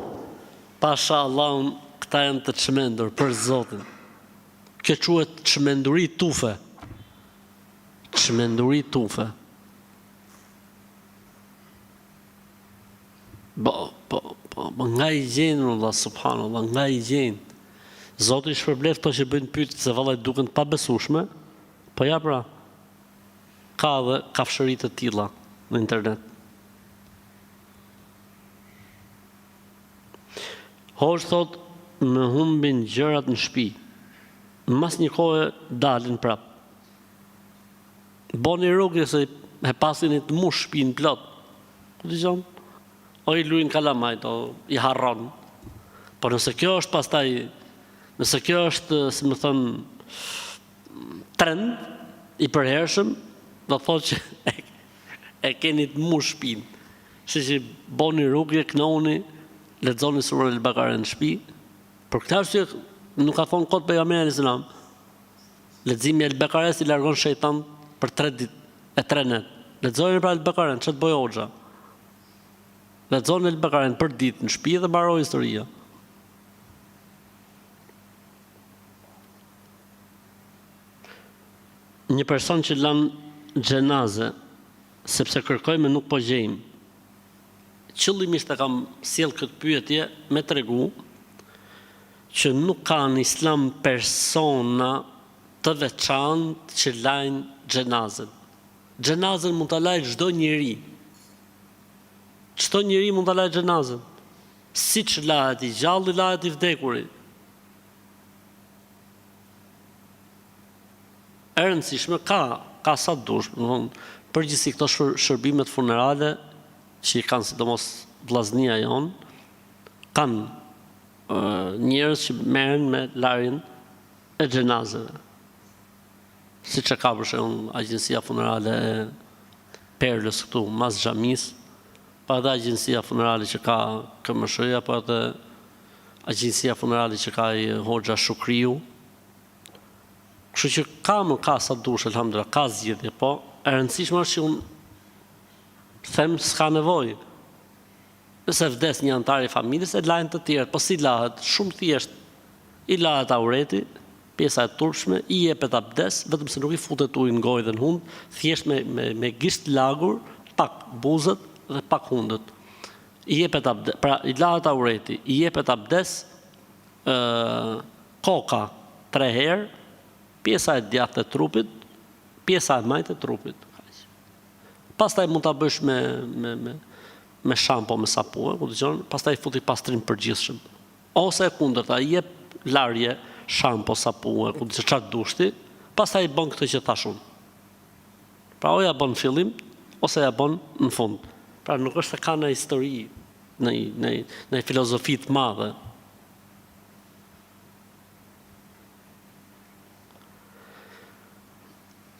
Pasha Allahun, këta janë të çmendur për Zotin. Kjo quhet çmenduri tufe. Çmenduri tufe. Nga I gjenë, Allah, subhanallah, nga I gjenë. Zoti I shpërbleft to që bëjnë pyetje se vallai duken të pabesueshme, po ja pra, ka dhe kafshëri të tilla në internet. Hoxh thot, më humbin gjërat në shtëpi. Mas një kohe dalin prap. Boni rrugë se e pasin të mush shtëpinë plot. Ku dëgjon? O I luajn kalamajt, o I harron. Por nëse kjo është pastaj, nëse kjo është, si më thon, trend I përhershëm, do thotë që e keni të mush shtëpinë. Që boni rrugë, knohuni, lexoni surën El-Bakare në shtëpi. Për këtë arsye nuk ka thonë kot pejgamberi Islam. Leximi El-Bakare I largon shejtan për 3 ditë e 3 net. Lexoni pra El-Bakare, ç'të bëj hoxha. Lexoni El-Bakare për ditë në shtëpi dhe mbaroi historia. Një person që lan xhenaze sepse kërkojmë nuk po gjejmë. Qëllimisht e kam sjell këtë pyetje me tregu që nuk ka në Islam persona të veçantë që lajnë xhenazën. Xhenazën mund ta lajë çdo njeri. Çdo njeri mund ta lajë xhenazën. Siç lahet I gjalli, lahet I vdekuri. E rëndësishme ka sa dush, përgjithësi këto shërbimet funerale që I kanë sidomos vllaznia jon, kanë njerëz që merren me larjen e xhenazeve. Siç e ka për shembull agjencia funerale e Perlës këtu, mas xhamis, pa edhe agjencia funerale që ka KMSH-ja, pa edhe agjencia funerale që ka I Hoxha Shukriu. Kështu që ka sa dush, elhamdulillah, ka zgjedhje, po e rëndësishme është që unë them s'ka nevojë. Nëse vdes një antar I familjes, e lajnë të tjerët, po si lahet, shumë thjesht, I lahet aureti, pjesa e turpshme, I jepet abdes, vetëm se nuk I futet ujë në gojë dhe në hund, thjesht me gisht lagur, pak buzët dhe pak hundët. I jepet abdes, pra I lahet aureti, I jepet abdes, koka 3 herë, pjesa e djathtë e trupit, pjesa e majtë e trupit. Pastaj mund ta bësh me shampo, me sapun, ku dëgjon, pastaj futi pastrim përgjithshëm. Ose e kundërta, i jep larje, shampo, sapun, ku dëgjon çfarë dushti, pastaj bën këtë që thash unë. Pra o ja bën në fillim, ose ja bën në fund. Pra nuk është se ka në histori, në filozofi të madhe.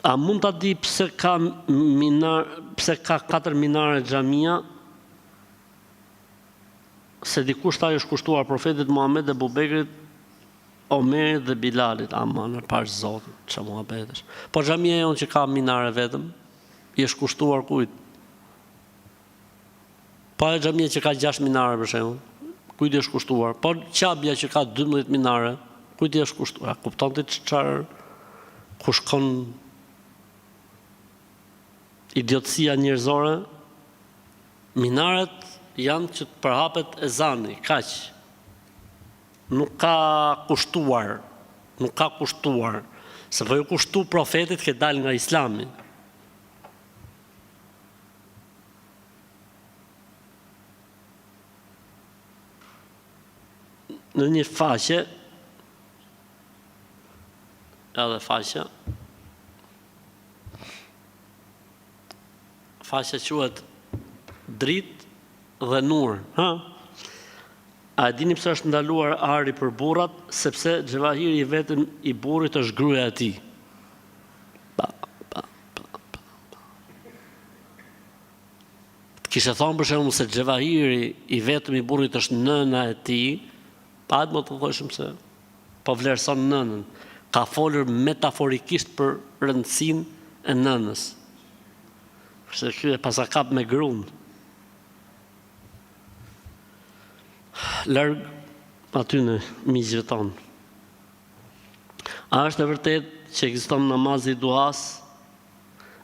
A mund ta di pse ka 4 minare xhamia? Se dikush ta është kushtuar profetit Muhammed dhe Bubekrit, Omerit dhe Bilalit. Ama në pash Zotin, që muhabetesh. Po xhamia jonë që ka minare vetëm, i është kushtuar kujt? Po e xhamia që ka 6 minare për shembull, kujt i është kushtuar? Po qabja që ka 12 minare, kujt i është kushtuar? Kupton ti çfarë ku shkon idiotësia njerëzore? Minaret janë që të përhapet ezani, kaq. Nuk ka kushtuar, se po ju kushtu profetit që dal nga Islami. Në një faqe, faqja quhet dritë dhe nur. A e dini pse është ndaluar ari për burrat? Sepse xhevahiri i vetëm i burrit është gruaja e tij. Kishe thonë për shembull se xhevahiri i vetëm i burrit është nëna e tij, pa më të thoshim se po vlerëson nënën. Ka folur metaforikisht për rëndësinë e nënës. Se ky e pasakap me gruan. Larg aty në miqve tonë. A është e vërtet që ekziston namazi i duhas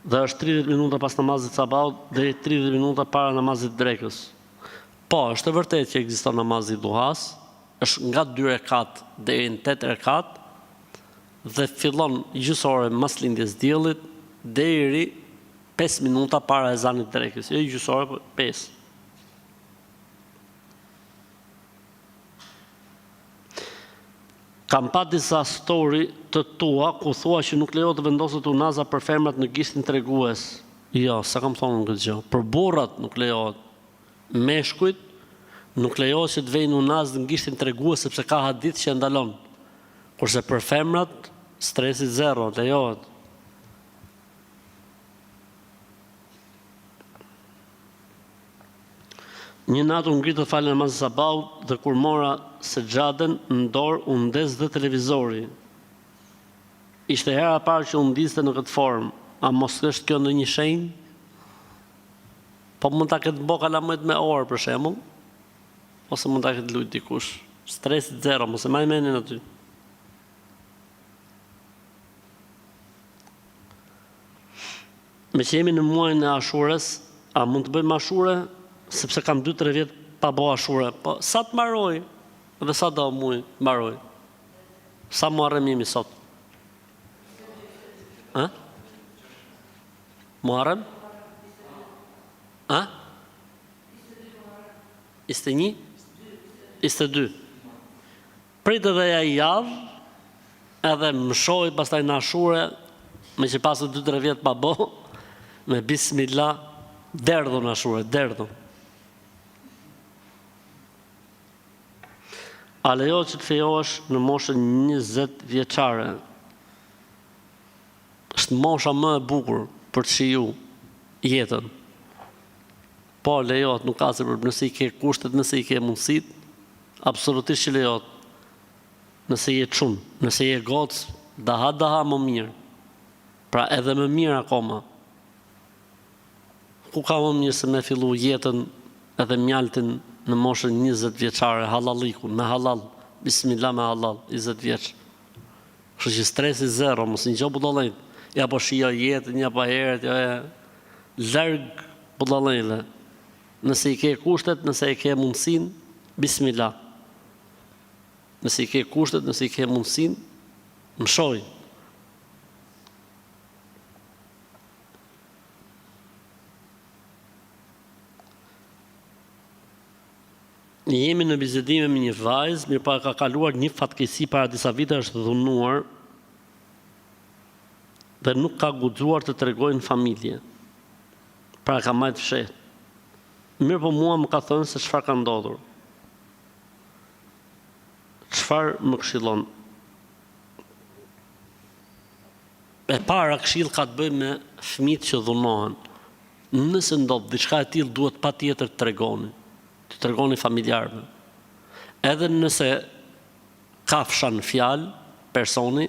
dhe është 30 minuta pas namazit sabahut deri 30 minuta para namazit drekës? Po, është e vërtet që ekziston namazi i duhas, është nga 2 rekat deri në 8 rekat dhe fillon gjysore mas lindjes diellit deri 5 minuta para ezanit drekës. Jo gjysore, po 5. Kam pa disa story të tua ku thua që nuk lejohet të vendoset unaza për femrat në gishtin tregues. Jo, sa kam thonë këtë gjë. Për burrat nuk lejohet. Meshkujt nuk lejohet që të vejnë unaz në gishtin tregues sepse ka hadith që ndalon. Kurse për femrat stresi zero, lejohet. Një natë unë ngritë të falë namazin sabahut dhe kur mora sejaden në dorë u ndes dhe televizori. Ishte hera e parë që u ndiste në këtë formë. A mos është kjo ndonjë shenjë? Po mund ta ketë bë kalamajt me orë për shembull, ose mund ta ketë lut dikush. Stresi zero, mos e maj mendin aty. Me që jemi në muajin e Ashures, a mund të bëjmë Ashure? Sepse kam 2-3 vjet pa bo Ashure. Po, sa të mbaroj? Dhe sa do muaj mbaroj? Sa Muharrem jemi sot? Muharrem? 21? 22. Pritë edhe ja javë, edhe më shoj pastaj në Ashure, me që pasë 2-3 vjet pa bo, me bismillah, derdhun Ashure, derdhun. A lejohet që të fejohesh në moshën 20 vjeçare? Është mosha më e bukur për të shiju jetën. Po, lejohet, nuk ka se për nëse i ke kushtet, nëse i ke mundësit, absolutisht që lejohet. Nëse je çun, nëse je gocë, daha më mirë. Pra edhe më mirë akoma. Ku ka më mirë se me fillu jetën edhe mjaltin në moshën 20 vjeçare, halalikun, me halal, bismillah me halal, 20 vjeç. Kështu që stresi zero, mos një gjo budallejt. Ja po shio jetën, ja po heret, larg budallejle. Nëse i ke kushtet, nëse i ke mundësin, bismillah. Nëse i ke kushtet, nëse i ke mundësin, mshoj. Jemi në bisedime me një vajzë, mirë pa ka kaluar një fatkeqësi para disa vite, është dhunuar dhe nuk ka guxuar të tregojë në familje. Pra ka majtë fshet. Mirë po mua më ka thënë se çfarë ka ndodhur. Çfarë më këshillon? E para këshill ka të bëjë me fëmijët që dhunohen. Nëse ndodh diçka e tillë duhet patjetër të tregoni familjarëve. Edhe nëse ka fshan fjalë personi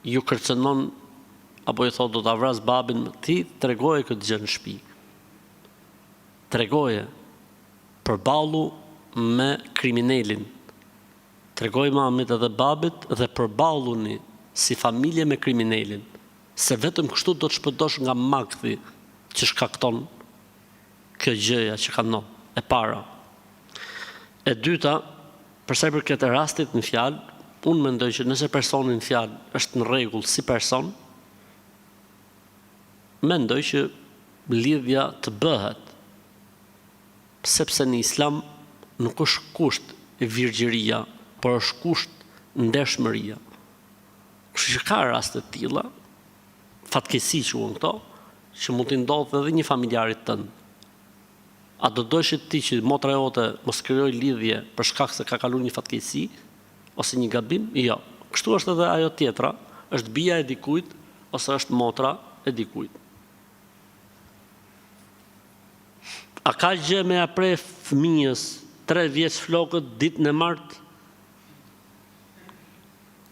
ju kërcënon apo i thotë do ta vras babin, ti tregoje këtë gjë në shtëpi. Tregoje përballu me kriminalin. Tregoje mamit edhe babit dhe përballuni si familje me kriminalin. Se vetëm kështu do të shpëtosh nga makthi që shkakton kjo gjëja që ka ndodhur. E para. E dyta, përsa i përket rastit në fjalë, unë mendoj që nëse personi në fjalë është në rregull si person, mendoj që lidhja të bëhet, sepse në Islam nuk është kusht virgjëria, por është kusht ndershmëria. Kështu që ka raste të tilla, fatkeqësi quhen këto, që mund të ndodhë edhe një familjarit tënd. A do dojshit ti që motra jote mos krijoj lidhje për shkak se ka kaluar një fatkeqësi ose një gabim? Jo. Kështu është edhe ajo tjetra, është bija e dikujt ose është motra e dikujt. A ka gjë me apre fëmijës 3 vjeç flokët ditën e martë?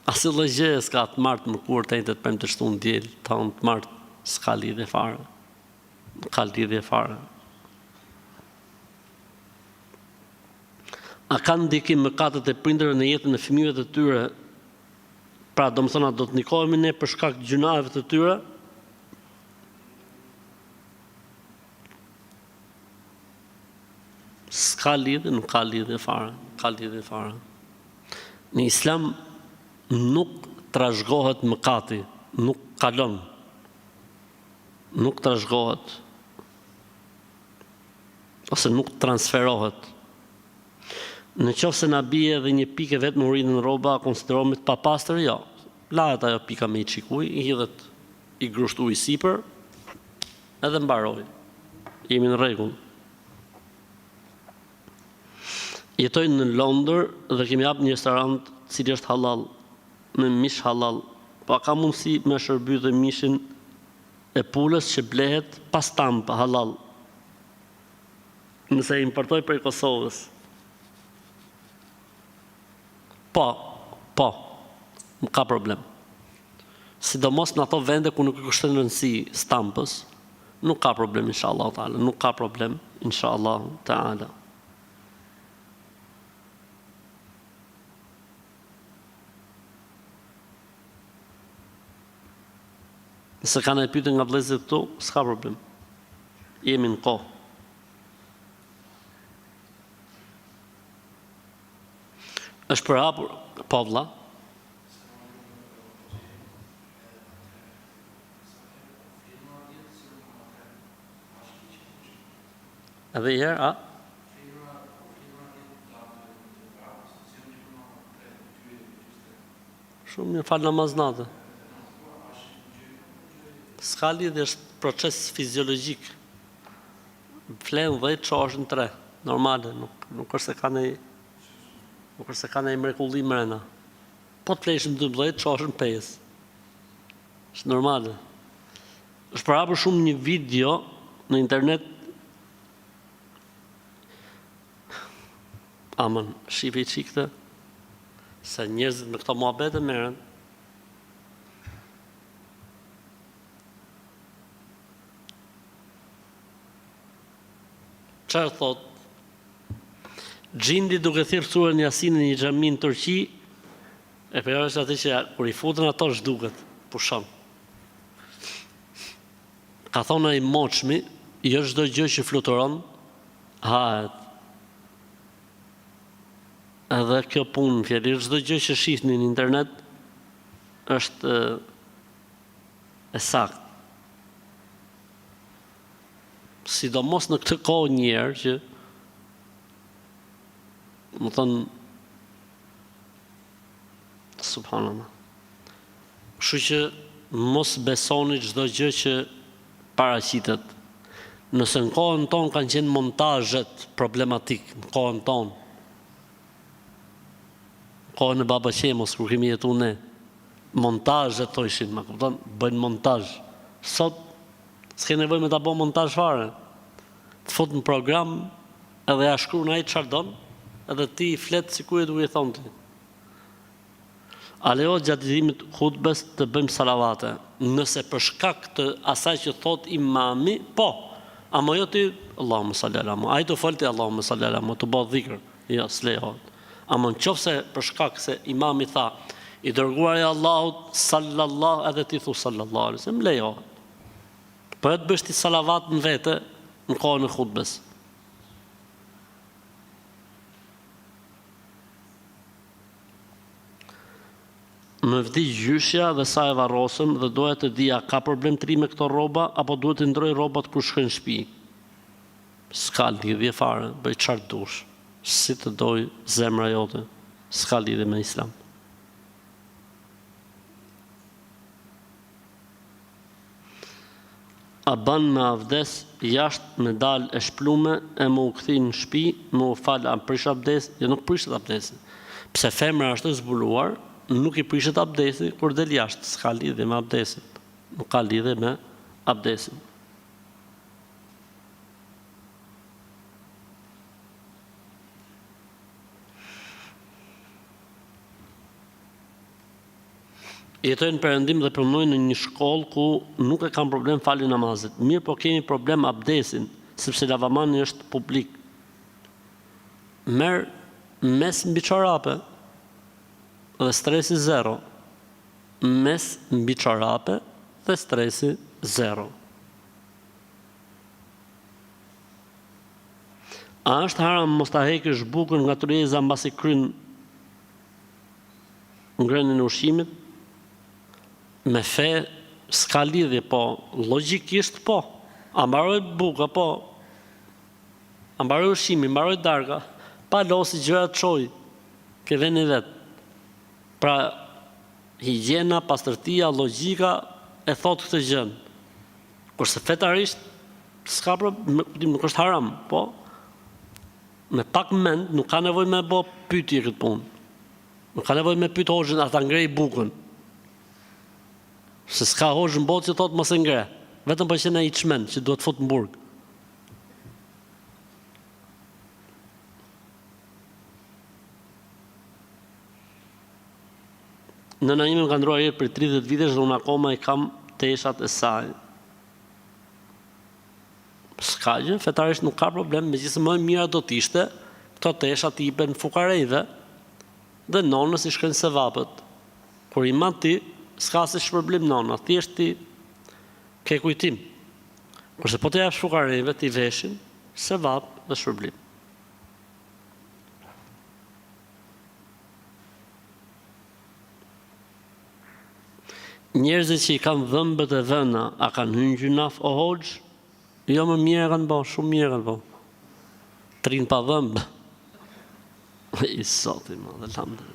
Asë dhe gjë s'ka të martë më kur të njëtët për më të shtu në djelë, të martë s'ka lidhje fare. Ka lidhje fare. A kanë ndikim mëkatet e prindërve në jetën e fëmijëve të tyre? Pra, domethënë, do të nikohemi ne për shkak të gjunave të tyre? S'ka lidhje, nuk ka lidhje fare. Ka lidhje fare. Në Islam nuk trashëgohet mëkati, nuk kalon. Nuk trashëgohet. Ose nuk transferohet. Në qoftë se na bie edhe një pikë vetëm urinë në rroba, konsiderohet papastër, jo. Lahet ajo pika me i çikuj, i hidhet i grushtu i sipër, edhe mbaroi. Jemi në rregull. Jetoj në Londër dhe kemi hap një restorant i cili është halal, me mish halal. Po ka mundësi me shërby dhe mishin e pulës që blehet pas stamp halal. Nëse importoj prej Kosovës. Po, nuk ka problem. Sidomos në ato vende ku nuk e kushton rëndësi stampës, nuk ka problem, inshallah taala, nuk ka problem, inshallah taala. Nëse kanë e pyetje nga vëllezërit këtu, s'ka problem. Jemi në kohë. Është për hapur, po vlla. Edhe herë, a? Shumë një falë namaznate. S'ka lidhje, është proces fiziologjik. Flen 10, çoshën 3, normale, nuk është se ka ne nuk është se ka ne mrekulli mrena. Po të fleshën 12, çoshën 5. Është normale. Është për hapur shumë një video në internet. Aman, shive i qikëtë, se njerëzit me këto muhabete merren. Çfarë thot? Gjindi duke thirrë surën Yasin në një xhami në Turqi, e për është atë që kur i futën ato zhduket, pushon. Ka thonë ai moçmi, jo çdo gjë që fluturon, hahet. Edhe kjo punë, fjallir, çdo gjë që shihni në internet është e saktë. Sidomos në këtë kohë njerë që Më thënë, subhanallah. Kështu që mos besoni çdo gjë që paraqitet. Nëse në kohën tonë kanë qenë montazhet problematik, në kohën tonë, në kohën e Baba Qemos, kur kemi jetu ne, montazhet thoshin, ma kupton, bëjnë montazh. Sot s'ke nevojë me ta bëj montazh fare. Të fut në program edhe ja shkruan ai çfarë don, edhe ti flet sikur e duhet thonë ti. A lejo gjatë dëgjimit hutbes të bëjmë salavate? Nëse për shkak të asaj që thot imami, po. Ama jo ti Allahumma salli ala Muhammed. Ai të folti Allahumma salli ala Muhammed, të bëj dhikr. Jo, s'lejohet. Ama nëse për shkak se imami tha, i dërguari i Allahut sallallahu edhe ti thu sallallahu alaihi wasallam, lejohet. Po të bësh ti salavat në vete në kohën e hutbes. Më vdi gjyshja dhe sa e varrosëm dhe doja të dija ka problem të ri me këto rroba apo duhet të ndroj rrobat kur shkoj në shtëpi. S'ka lidhje fare, bëj çfarë dush. Si të doj zemra jote, s'ka lidhje me Islam. A ban me avdes jashtë me dal e shplume e më u kthi në shtëpi, më u fal a prish abdes, jo nuk prishet abdesi. Pse femra është e zbuluar, nuk i prishet abdesi kur del jashtë, s'ka lidhje me abdesin. Nuk ka lidhje me abdesin. Jetojnë perëndim dhe punojnë në një shkollë ku nuk e kanë problem faljen namazit. Mirë, po kemi problem abdesin, sepse lavamani është publik. Merr mes mbi çorape dhe stresi zero. Mes mbi çorape dhe stresi zero. A është haram mos ta heqësh bukën nga tryeza mbasi kryen ngrënien e ushqimit? Me fe s'ka lidhje, po logjikisht po. A mbaroj buka, po. A mbaroj ushqimi, mbaroj darka, pa losi gjëra të çoj. Ke veni vet. Pra higjiena, pastërtia, logjika e thot këtë gjën. Kurse fetarisht s'ka problem, nuk është haram, po. Me pak mend nuk ka nevojë me bë pyetje këtë punë. Nuk ka nevojë me pyet hoxhën ata ngrej bukën. Se s'ka hoxhë në botë që thotë mos e ngre. Vetëm për që në i çmen që duhet fut në burg. Nëna ime më ka ndruar jetë për 30 vitesh dhe unë akoma i kam teshat e saj. S'ka gjë, fetarisht nuk ka problem, megjithëse më e mira do t'ishte këto teshat i jipen fukarejve dhe nonës i shkojnë sevapët. Kur i mat ti, s'ka se shpërblim nona, thjesht ti ke kujtim. Kurse po të japsh fukarejve, ti veshin, sevap dhe shpërblim. Njerëzit që i kanë dhëmbët e vëna, a kanë hyrë gjunaf o hoxh? Jo, më mirë e kanë bërë, shumë mirë e kanë bërë. Trin pa dhëmbë. I soti, ma, dhe lamdë.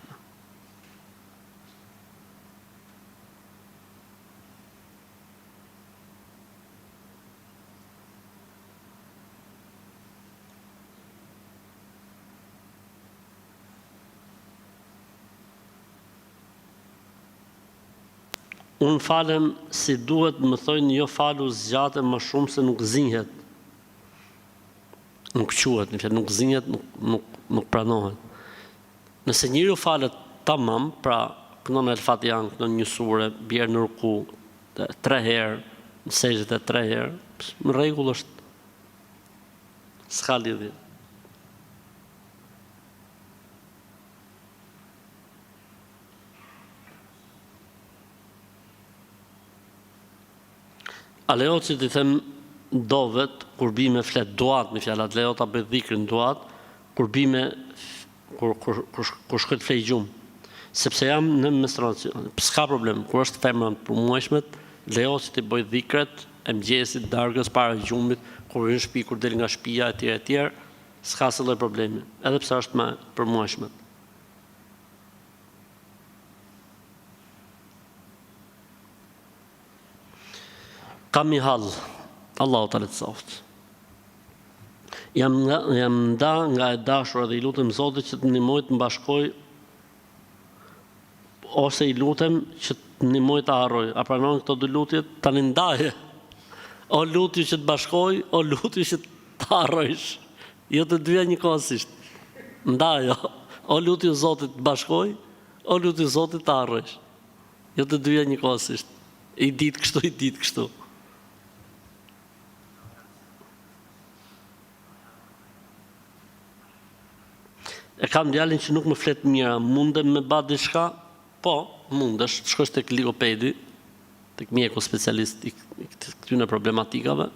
Unë falem si duhet, më thojnë jo falu zgjate më shumë se nuk zinhet. Nuk quhet, nuk zinhet, nuk pranohet. Nëse njëri falet tamam, pra kënon el Fatihan, kënon një sure, bjerë në ruku 3 herë, në sejdë 3 herë, në rregull është. S'ka lidhje. A lejo që të them dovet, kur bime flet duat me fjallat, lejo ta bëj dhikrin duat, kur bime, kur shkët flej gjumë. Sepse jam në menstruacion, s'ka problem, kur është femra për muajshmet, lejo që të bëj dhikret, e mëgjesit, dargës, para gjumit, kur në shtëpi, kur del nga shtëpia, etj. s'ka asnjë lloj problemi, edhe pse është me përmuajshme. Kam një hall, Allahu ta letësoft. Jam nda nga e dashura dhe i lutem Zotit që të ndihmoj të mbashkoj ose i lutem që të ndihmoj të harroj. A pranon këto dy lutje? Tani ndaje. O lutju që të bashkoj, o lutju që të harrojsh. Jo të dyja njëkohësisht. Ndajo. O lutju Zotit të bashkoj, o lutju Zotit të harrojsh. Jo të dyja njëkohësisht. I ditë kështu. E kam djalin që nuk më flet mira, mundem me ba diçka? Po, mundesh, shkosh tek logopedi, tek mjeku specialist i këtyre problematikave,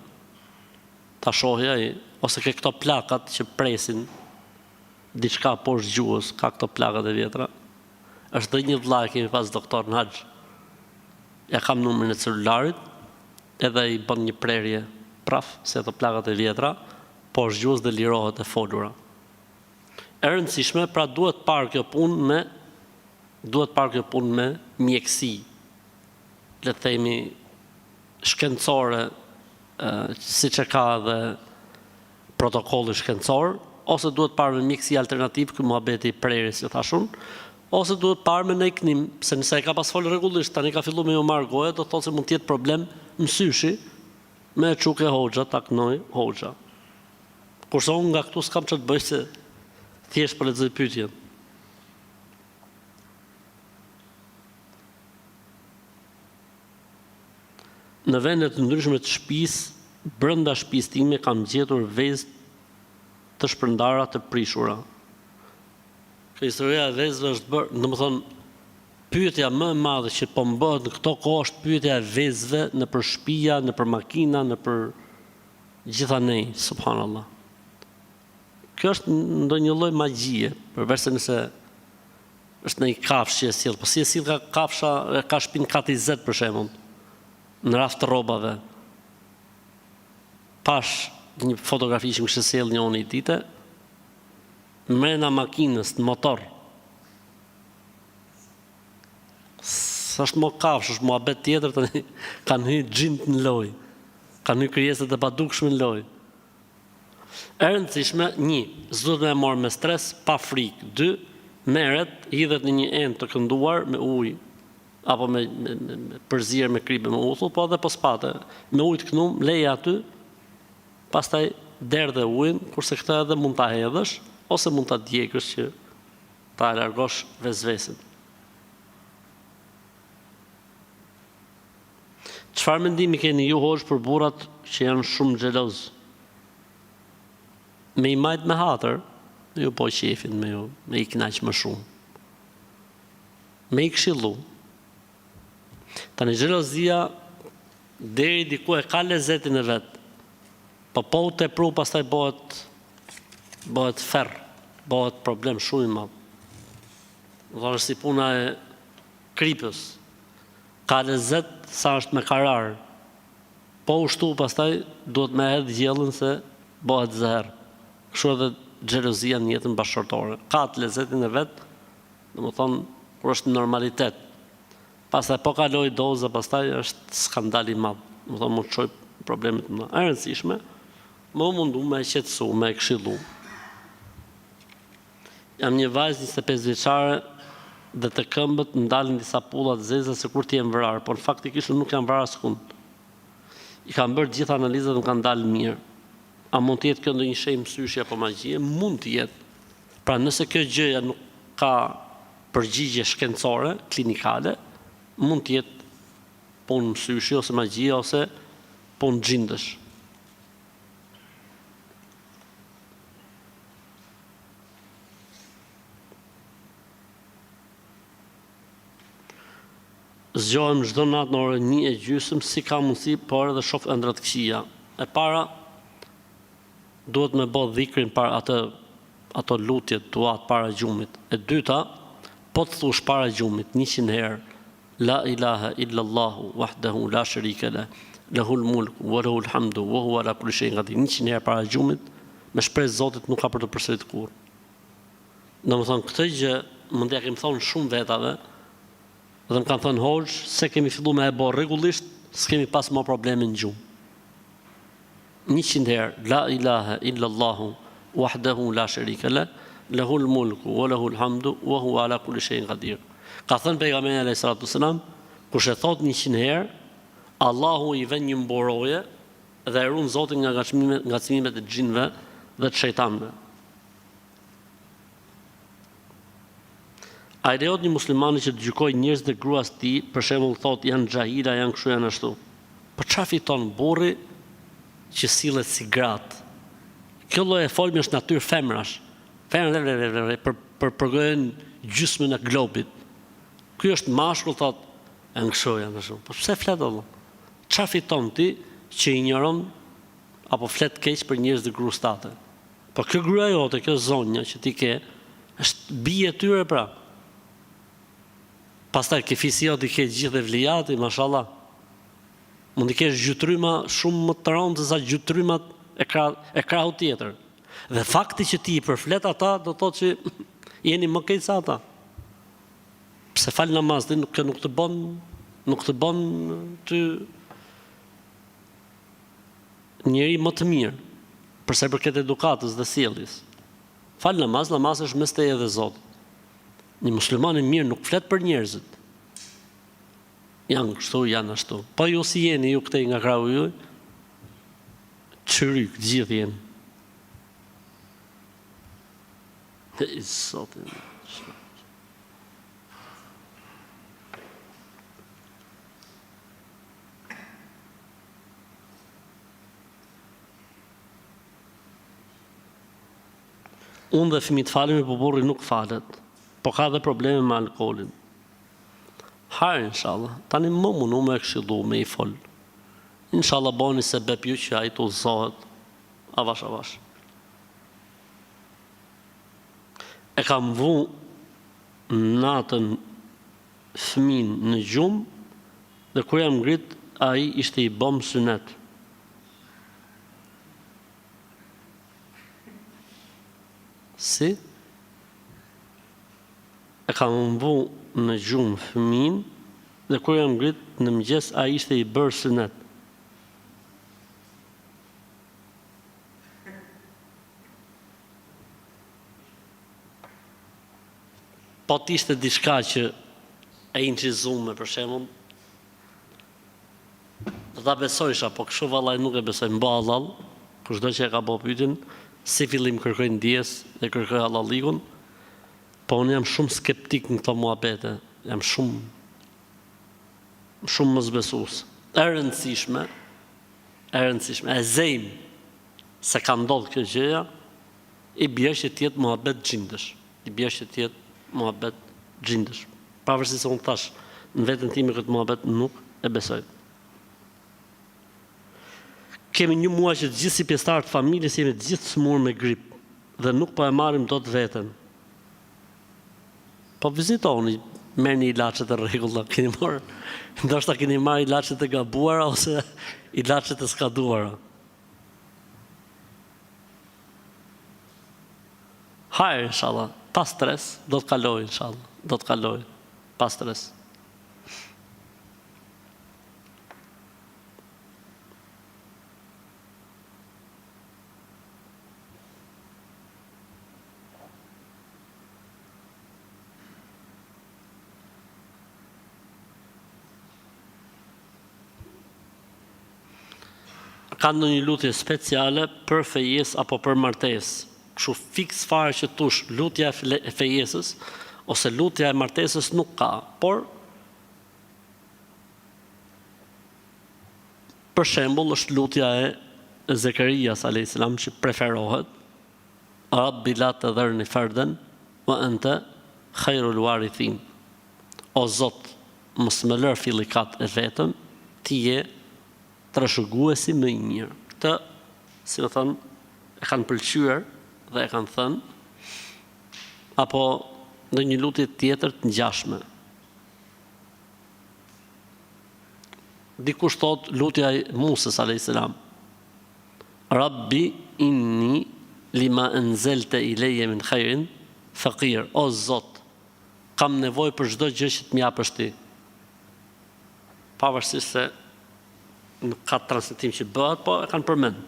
ta shohja ai, ose ke këto plakat që presin diçka poshtë gjuhës, ka këto plakat e vjetra. Është dhe një vëlla që kemi pas doktor në Haxh. Ja kam numrin e celularit, edhe i bën një prerje praf se ato plakat e vjetra poshtë gjuhës dhe lirohet e folura. E rëndësishme, pra duhet parë kjo punë me mjekësi, le të themi shkencore, siç e ka dhe protokolli shkencor, ose duhet parë me mjekësi alternativ, ky muhabeti i prerjes që thashun, ose duhet parë me nejknim, se nëse e ka pas folë rregullisht, tani ka filluar me ju marr goja, do thotë se mund të jetë problem mësyshi me çuke hoxha, ta knoj hoxha. Kurse unë nga këtu s'kam ç'të bëj se thjesht për lexoj pyetjen. Në vende të ndryshme të shtëpisë, brenda shtëpisë time kam gjetur vezë të shpërndara të prishura. Kjo historia e vezëve është bërë, domethënë pyetja më e madhe që po m'bëhet në këto kohë është pyetja e vezëve nëpër shtëpia, nëpër makina, nëpër gjitha ne, subhanallahu. Kjo është ndonjë lloj magjie, përveç se nëse është në një kafshë që e sill, po si e sill ka kafsha, ka shpinë K20 për shembull, në raft të rrobave. Pash një fotografi që më kishte sjell një dite, mrena makinës, në motor. S'është më kafshë, është muhabet tjetër, tani kanë hyrë xhint në lojë. Kanë hyrë krijesat e padukshme në lojë. E rëndësishme, 1, s'duhet me marrë me stres, pa frikë. 2, merret, hidhet në një enë të kënduar me ujë, apo me përzierë me kripe me uthull, po edhe pospate. Me ujë të kënum, leje aty, pastaj derdhe ujin, kurse këtë edhe mund ta hedhësh, ose mund ta djegësh që ta largosh vezvesin. Çfarë mendimi keni ju hoxh për burrat që janë shumë xheloz? Me i majt me hatër, ju po qefin me i knaq më shumë. Me i këshillu. Tani xhelozia deri diku e ka lezetin e vet. Po u tepru pastaj bëhet ferr, bëhet problem shumë i madh. Do është si puna e kripës. Ka lezet sa është me karar. Po u shtu pastaj duhet me hedh gjellën se bëhet zehër. Kështu edhe xhelozia në jetën bashkëtorë. Ka të lezetin e vet, domethënë kur është në normalitet. Pastaj po kaloj doza, pastaj është skandal i madh. Domethënë mund të çoj probleme të mëdha. E rëndësishme, më mundu me qetësu, me këshillu. Jam një vajzë 25 vjeçare dhe të këmbët ndalin disa pulla të zeza sikur të jem vrarë, por faktikisht nuk jam vrarë askund. I kam bërë gjithë analizat dhe më kanë dalë mirë. A mund të jetë kjo ndonjë shenjë mësyshi apo magjie? Mund të jetë. Pra nëse kjo gjëja nuk ka përgjigje shkencore, klinikale, mund të jetë punë mësyshi ose magjie ose punë xhindësh. Zgjohem çdo natë në orën 1:30, si ka mundësi, por edhe shoh ëndra të këqija. E para, duhet me bë dhikrin para ato lutjet duat para gjumit. E dyta, po të thush para gjumit 100 herë, la ilaha illa Allahu wahdahu la sharika lah, lahul mulku wa lahul hamdu wa huwa ala kulli shay'in qadir. 100 herë para gjumit, me shpresë Zotit nuk ka për të përsëritur kurrë. Domethënë këtë gjë mund t'ja kemi thonë shumë vetave, dhe më kanë thënë hoxh, se kemi filluar me e bë rregullisht, s'kemi pas më probleme në gjumë. 100 herë, la ilaha illallahu wahdahu la sharika lah, lahul mulku wa lahul hamdu wa huwa ala kulli shay'in qadir. Ka thënë pejgamberi alayhis salatu wasalam, kush e thot 100 herë, Allahu i vën një mburoje dhe e ruan Zotin nga ngacmimet e xhinëve dhe të shejtanëve. A i lejohet një muslimani që të gjykoj njerëz dhe gruas të tij, për shembull thotë janë xhahila, janë kështu, janë ashtu. Për çfarë fiton burri që sillet si gratë? Kjo lloj e folmi është natyrë femrash. Femra për përgojën gjysmën e globit. Ky është mashkull, thotë janë kështu, janë ashtu. Po pse flet Allah? Çfarë fiton ti që injoron apo flet keq për njerëz dhe gruas tate? Po kjo gruaja jote, kjo zonja që ti ke, është bie e tyre pra. Pastaj ke fisia ti ke gjithë vlijati, mashallah. Mund të kesh gjytryma shumë më të rëndë se sa gjytrymat e krahut tjetër. Dhe fakti që ti i përflet ata do të thotë që jeni më keq se ata. Pse fal namaz ti nuk të bën ty njeri më të mirë, përsa i përket edukatës dhe sjelljes. Fal namaz është mes teje dhe Zotit. Një musliman i mirë nuk flet për njerëzit. Janë kështu, janë ashtu. Po ju si jeni ju këtej nga krahu juaj? Çryk, gjithë jeni. E Zotin. Unë dhe fëmijët falemi, po burri nuk falet. Po ka dhe probleme me alkoolin. Hajë, inshallah. Tani më mundu me këshillu, me i fol. Inshallah boni se bep ju që a i të udhëzohet. Avash. E kam vu natën fëmin në gjumë, dhe kur jam ngrit, a i ishte i bom synet. Si? E kam vu në gjumë fëmin, dhe kur jam ngrit në mëngjes, a ishte i bërë synet. Po t'ishte diçka që e incizume, për shembull, do ta besojsha, po kështu vallaj nuk e besoj, mba halal, kushdo që e ka bë pyetjen, si fillim kërkoj ndjes dhe kërkoj hallallikun, po unë jam shumë skeptik në këto muhabete, jam shumë mosbesues. E rëndësishme, e zejm se ka ndodhur kjo gjëja, i bie që të jetë muhabet xhindësh. Pavarësisht se unë thash, në veten time këtë muhabet nuk e besoj. Kemi një muaj që të gjithë si pjesëtarë të familjes jemi të gjithë smur me grip dhe nuk po e marrim dot veten. Po vizitoni, merrni ilaçet e rregulla, keni marrë, ndoshta keni marrë ilaçet e gabuara ose ilaçet e skaduara. Hajë, inshallah, pas stres, do të kaloj, inshallah, pas stres. Ka ndonjë lutje speciale për fejes apo për martesë? Kështu fiks fare që tush lutja e fejesës ose lutja e martesës nuk ka, por për shembull është lutja e Zekarias alayhis salam që preferohet, Rabbi la tadharni fardan wa anta khairul warithin. O Zot, mos më lër fillikat e vetëm, ti je trashëguesi më i mirë. Këtë, si më thënë, e kanë pëlqyer dhe e kanë thënë, apo në një lutje tjetër të ngjashme. Dikush thot lutja e Musës alayhis salam, Rabbi inni lima enzelte ileje min khairin faqir, o Zot, kam nevojë për çdo gjë që të më japësh ti. Pavarësisht se nuk ka transmetim që bëhet, po e kanë përmend.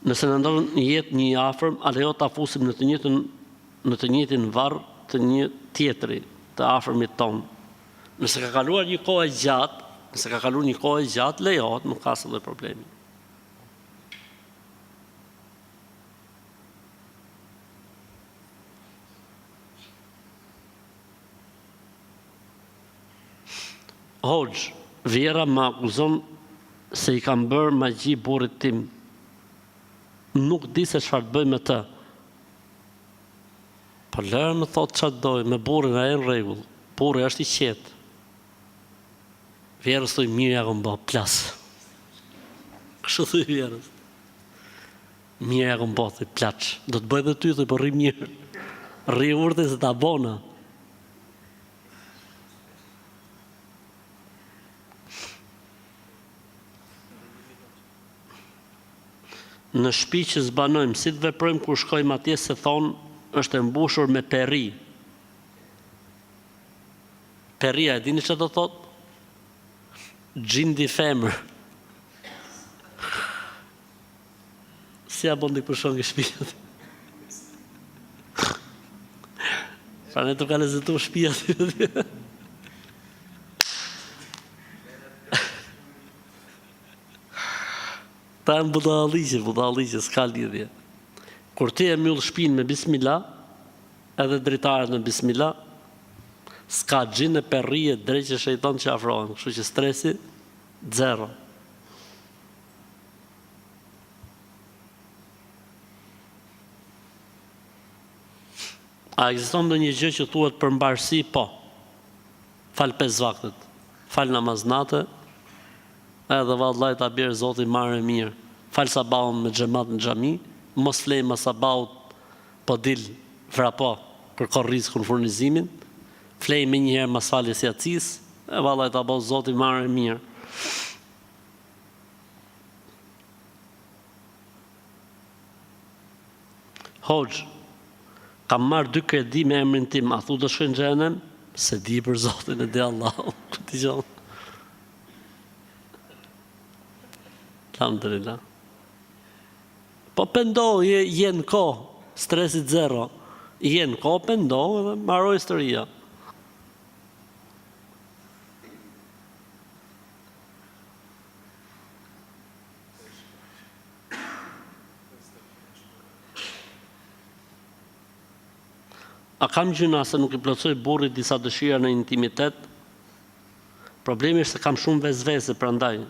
Nëse në ndodh një jetë një afërm, a lejo ta fusim në të njëjtin varr të një tjetri, të afërmit ton. Nëse ka kaluar një kohë gjatë, lejohet, nuk ka asnjë problemi. Hoxh, Vjera më akuzon se i kam bërë magji burrit tim. Nuk di se çfarë të bëj me të. Po lërë më thotë çfarë doj, me burrin ai në rregull. Burri është i qetë. Vjerës thoi mirë ja kom bë, plas. Kështu thoi Vjerës. Mirë ja kom bë, thoi plaç. Do të bëj edhe ty, thoi po rri mirë. Rri urtë se ta bona. Në shtëpi që zbanojmë, si të veprojmë kur shkojmë atje se thonë është e mbushur me perri. Perria, e dini që do thotë? Gjindi femër. Si ja bondi përshon nga shtëpia? Pra ne të ka lezetu shtëpia. Ta e më budalligje, s'ka lidhje. Kur ti e mbyll shtëpinë me bismillah, edhe dritarët me bismillah, s'ka gjin e perrije drejt që shejton që afrohen, kështu që stresi, zero. A ekziston ndonjë gjë që thuhet për mbarësi? Po. Fal 5 vaktet, fal namaznate, edhe vallaj ta bjerë Zoti marrë mirë. Fal sabahun me xhamat në xhami, mos flej mas sabahut po dil vrapo, kërko rrezikun furnizimin, flej me njëherë mas faljes jacis, e vallaj ta bëj Zoti marrë mirë. Hoxh, kam marrë 2 kredi me emrin tim, a thu do shkoj në xhenem? Se di për Zotin e di Allahu. Alhamdulillah. Po pëndohë, je në kohë, stresit zero. Je në kohë, pëndohë edhe marroj historia. A kam gjyna se nuk i plotësoj burrit disa dëshira në intimitet? Problemi është se kam shumë vezvese prandaj.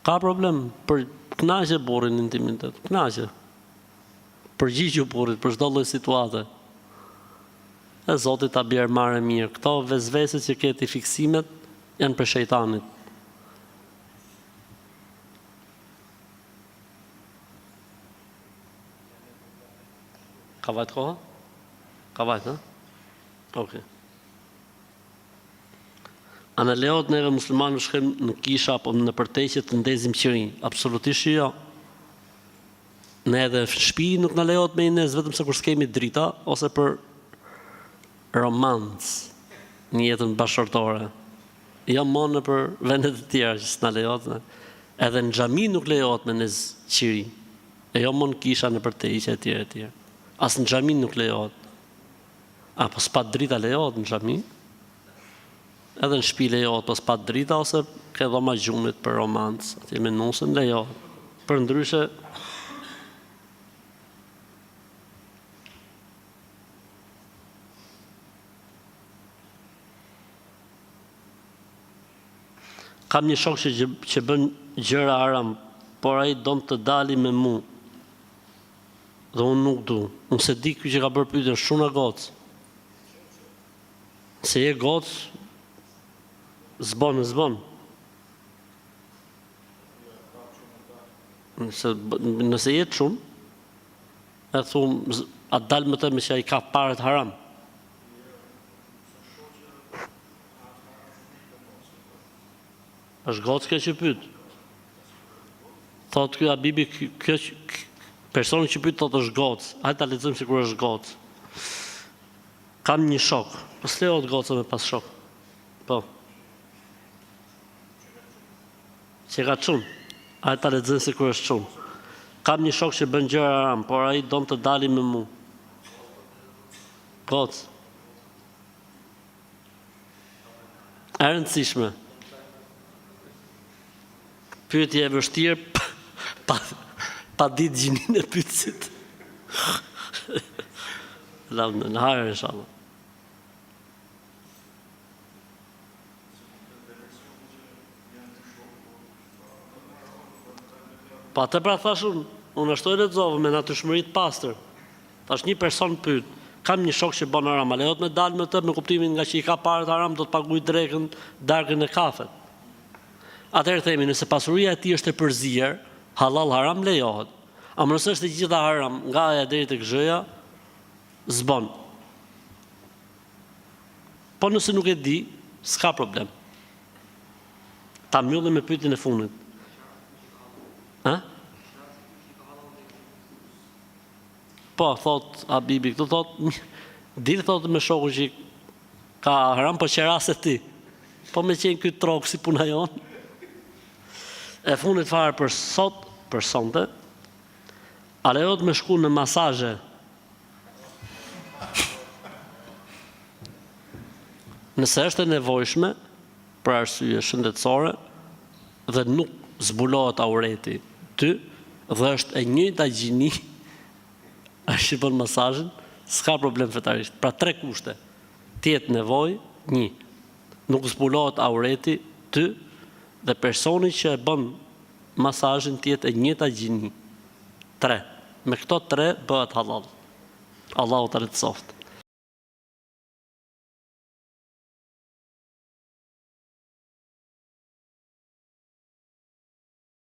Ka problem, për knaqe burrin në intimitet, knaqe. Përgjigju burrit për çdo lloj situate. E Zoti ta bjerë marrë mirë. Këto vezvese që keti fiksimet janë për shejtanit. Ka vajt koha? Ka vajt, ha? Okej. A në lejohet neve muslimanë shkojmë në kisha apo në përteqje të ndezim qirin? Absolutisht jo. Ne edhe në shtëpi nuk na lejohet me inez vetëm se kur s'kemi drita ose për romancë në jetën bashkëtorë. Jo më në për vendet e tjera që s'na lejohet. Edhe në xhami nuk lejohet me nez qiri. E jo më në kisha në përteqje etj etj. As në xhami nuk lejohet. Apo s'pa drita lejohet në xhami? Edhe në shtëpi lejohet, pas pa drita ose ke dhoma gjunit për romancë, atje me nusën lejohet. Për ndryshe kam një shok që bën gjëra haram, por ai don të dali me mu. Dhe unë nuk du. Unë se di ky që ka bërë pyetjen shumë e gocë. Se je gocë, zbon. Nëse jetë shumë, e thumë, a dalë më të me që a i ka paret haram. Është gocë kjo që pyet. Thotë ky Habibi, personi që pyet thotë është gocë. Hajde ta lexojmë sikur është gocë. Kam një shok. Po s'lejohet goca me pas shok. Po. Që ka çun. Hajde ta lexojmë sikur është çun. Kam një shok që bën gjëra haram, por ai don të dali me mua. Gocë. E rëndësishme. Pyetje e vështirë, pa ditë gjinin e pyetësit. Në hajër, inshallah. Pa të pra thash unë ashtu e lexova me natyrshmëri të pastër. Tash një person pyet, kam një shok që bën haram, a lejohet me dalë me të me kuptimin nga që i ka parë të haram do të paguaj drekën, darkën e kafet. Atëherë themi, nëse pasuria e tij është e përzier, halal haram lejohet. Ama nëse është e gjitha haram, nga aja deri tek zhëja, s'bën. Po nëse nuk e di, s'ka problem. Ta mbyllim me pyetjen e fundit. Po, thot Habibi, këtu thot, dirë thot me shoku që ka haram, po që rase ti. Po me qenë këtë trokë si puna jonë. E fundit fare për sot, për sonte, a lejohet me shku në masazhe nëse është e nevojshme për arsye shëndetësore dhe nuk zbulohet aureti ty dhe është e njëjta gjini është që bën masazhin, s'ka problem fetarisht. Pra 3 kushte. Tjetë nevojë, 1. Nuk zbulohet aureti ty dhe personi që e bën masazhin tjetë e njëjta gjini. 3. Me këto 3 bëhet halal. Allahu ta lehtësoftë.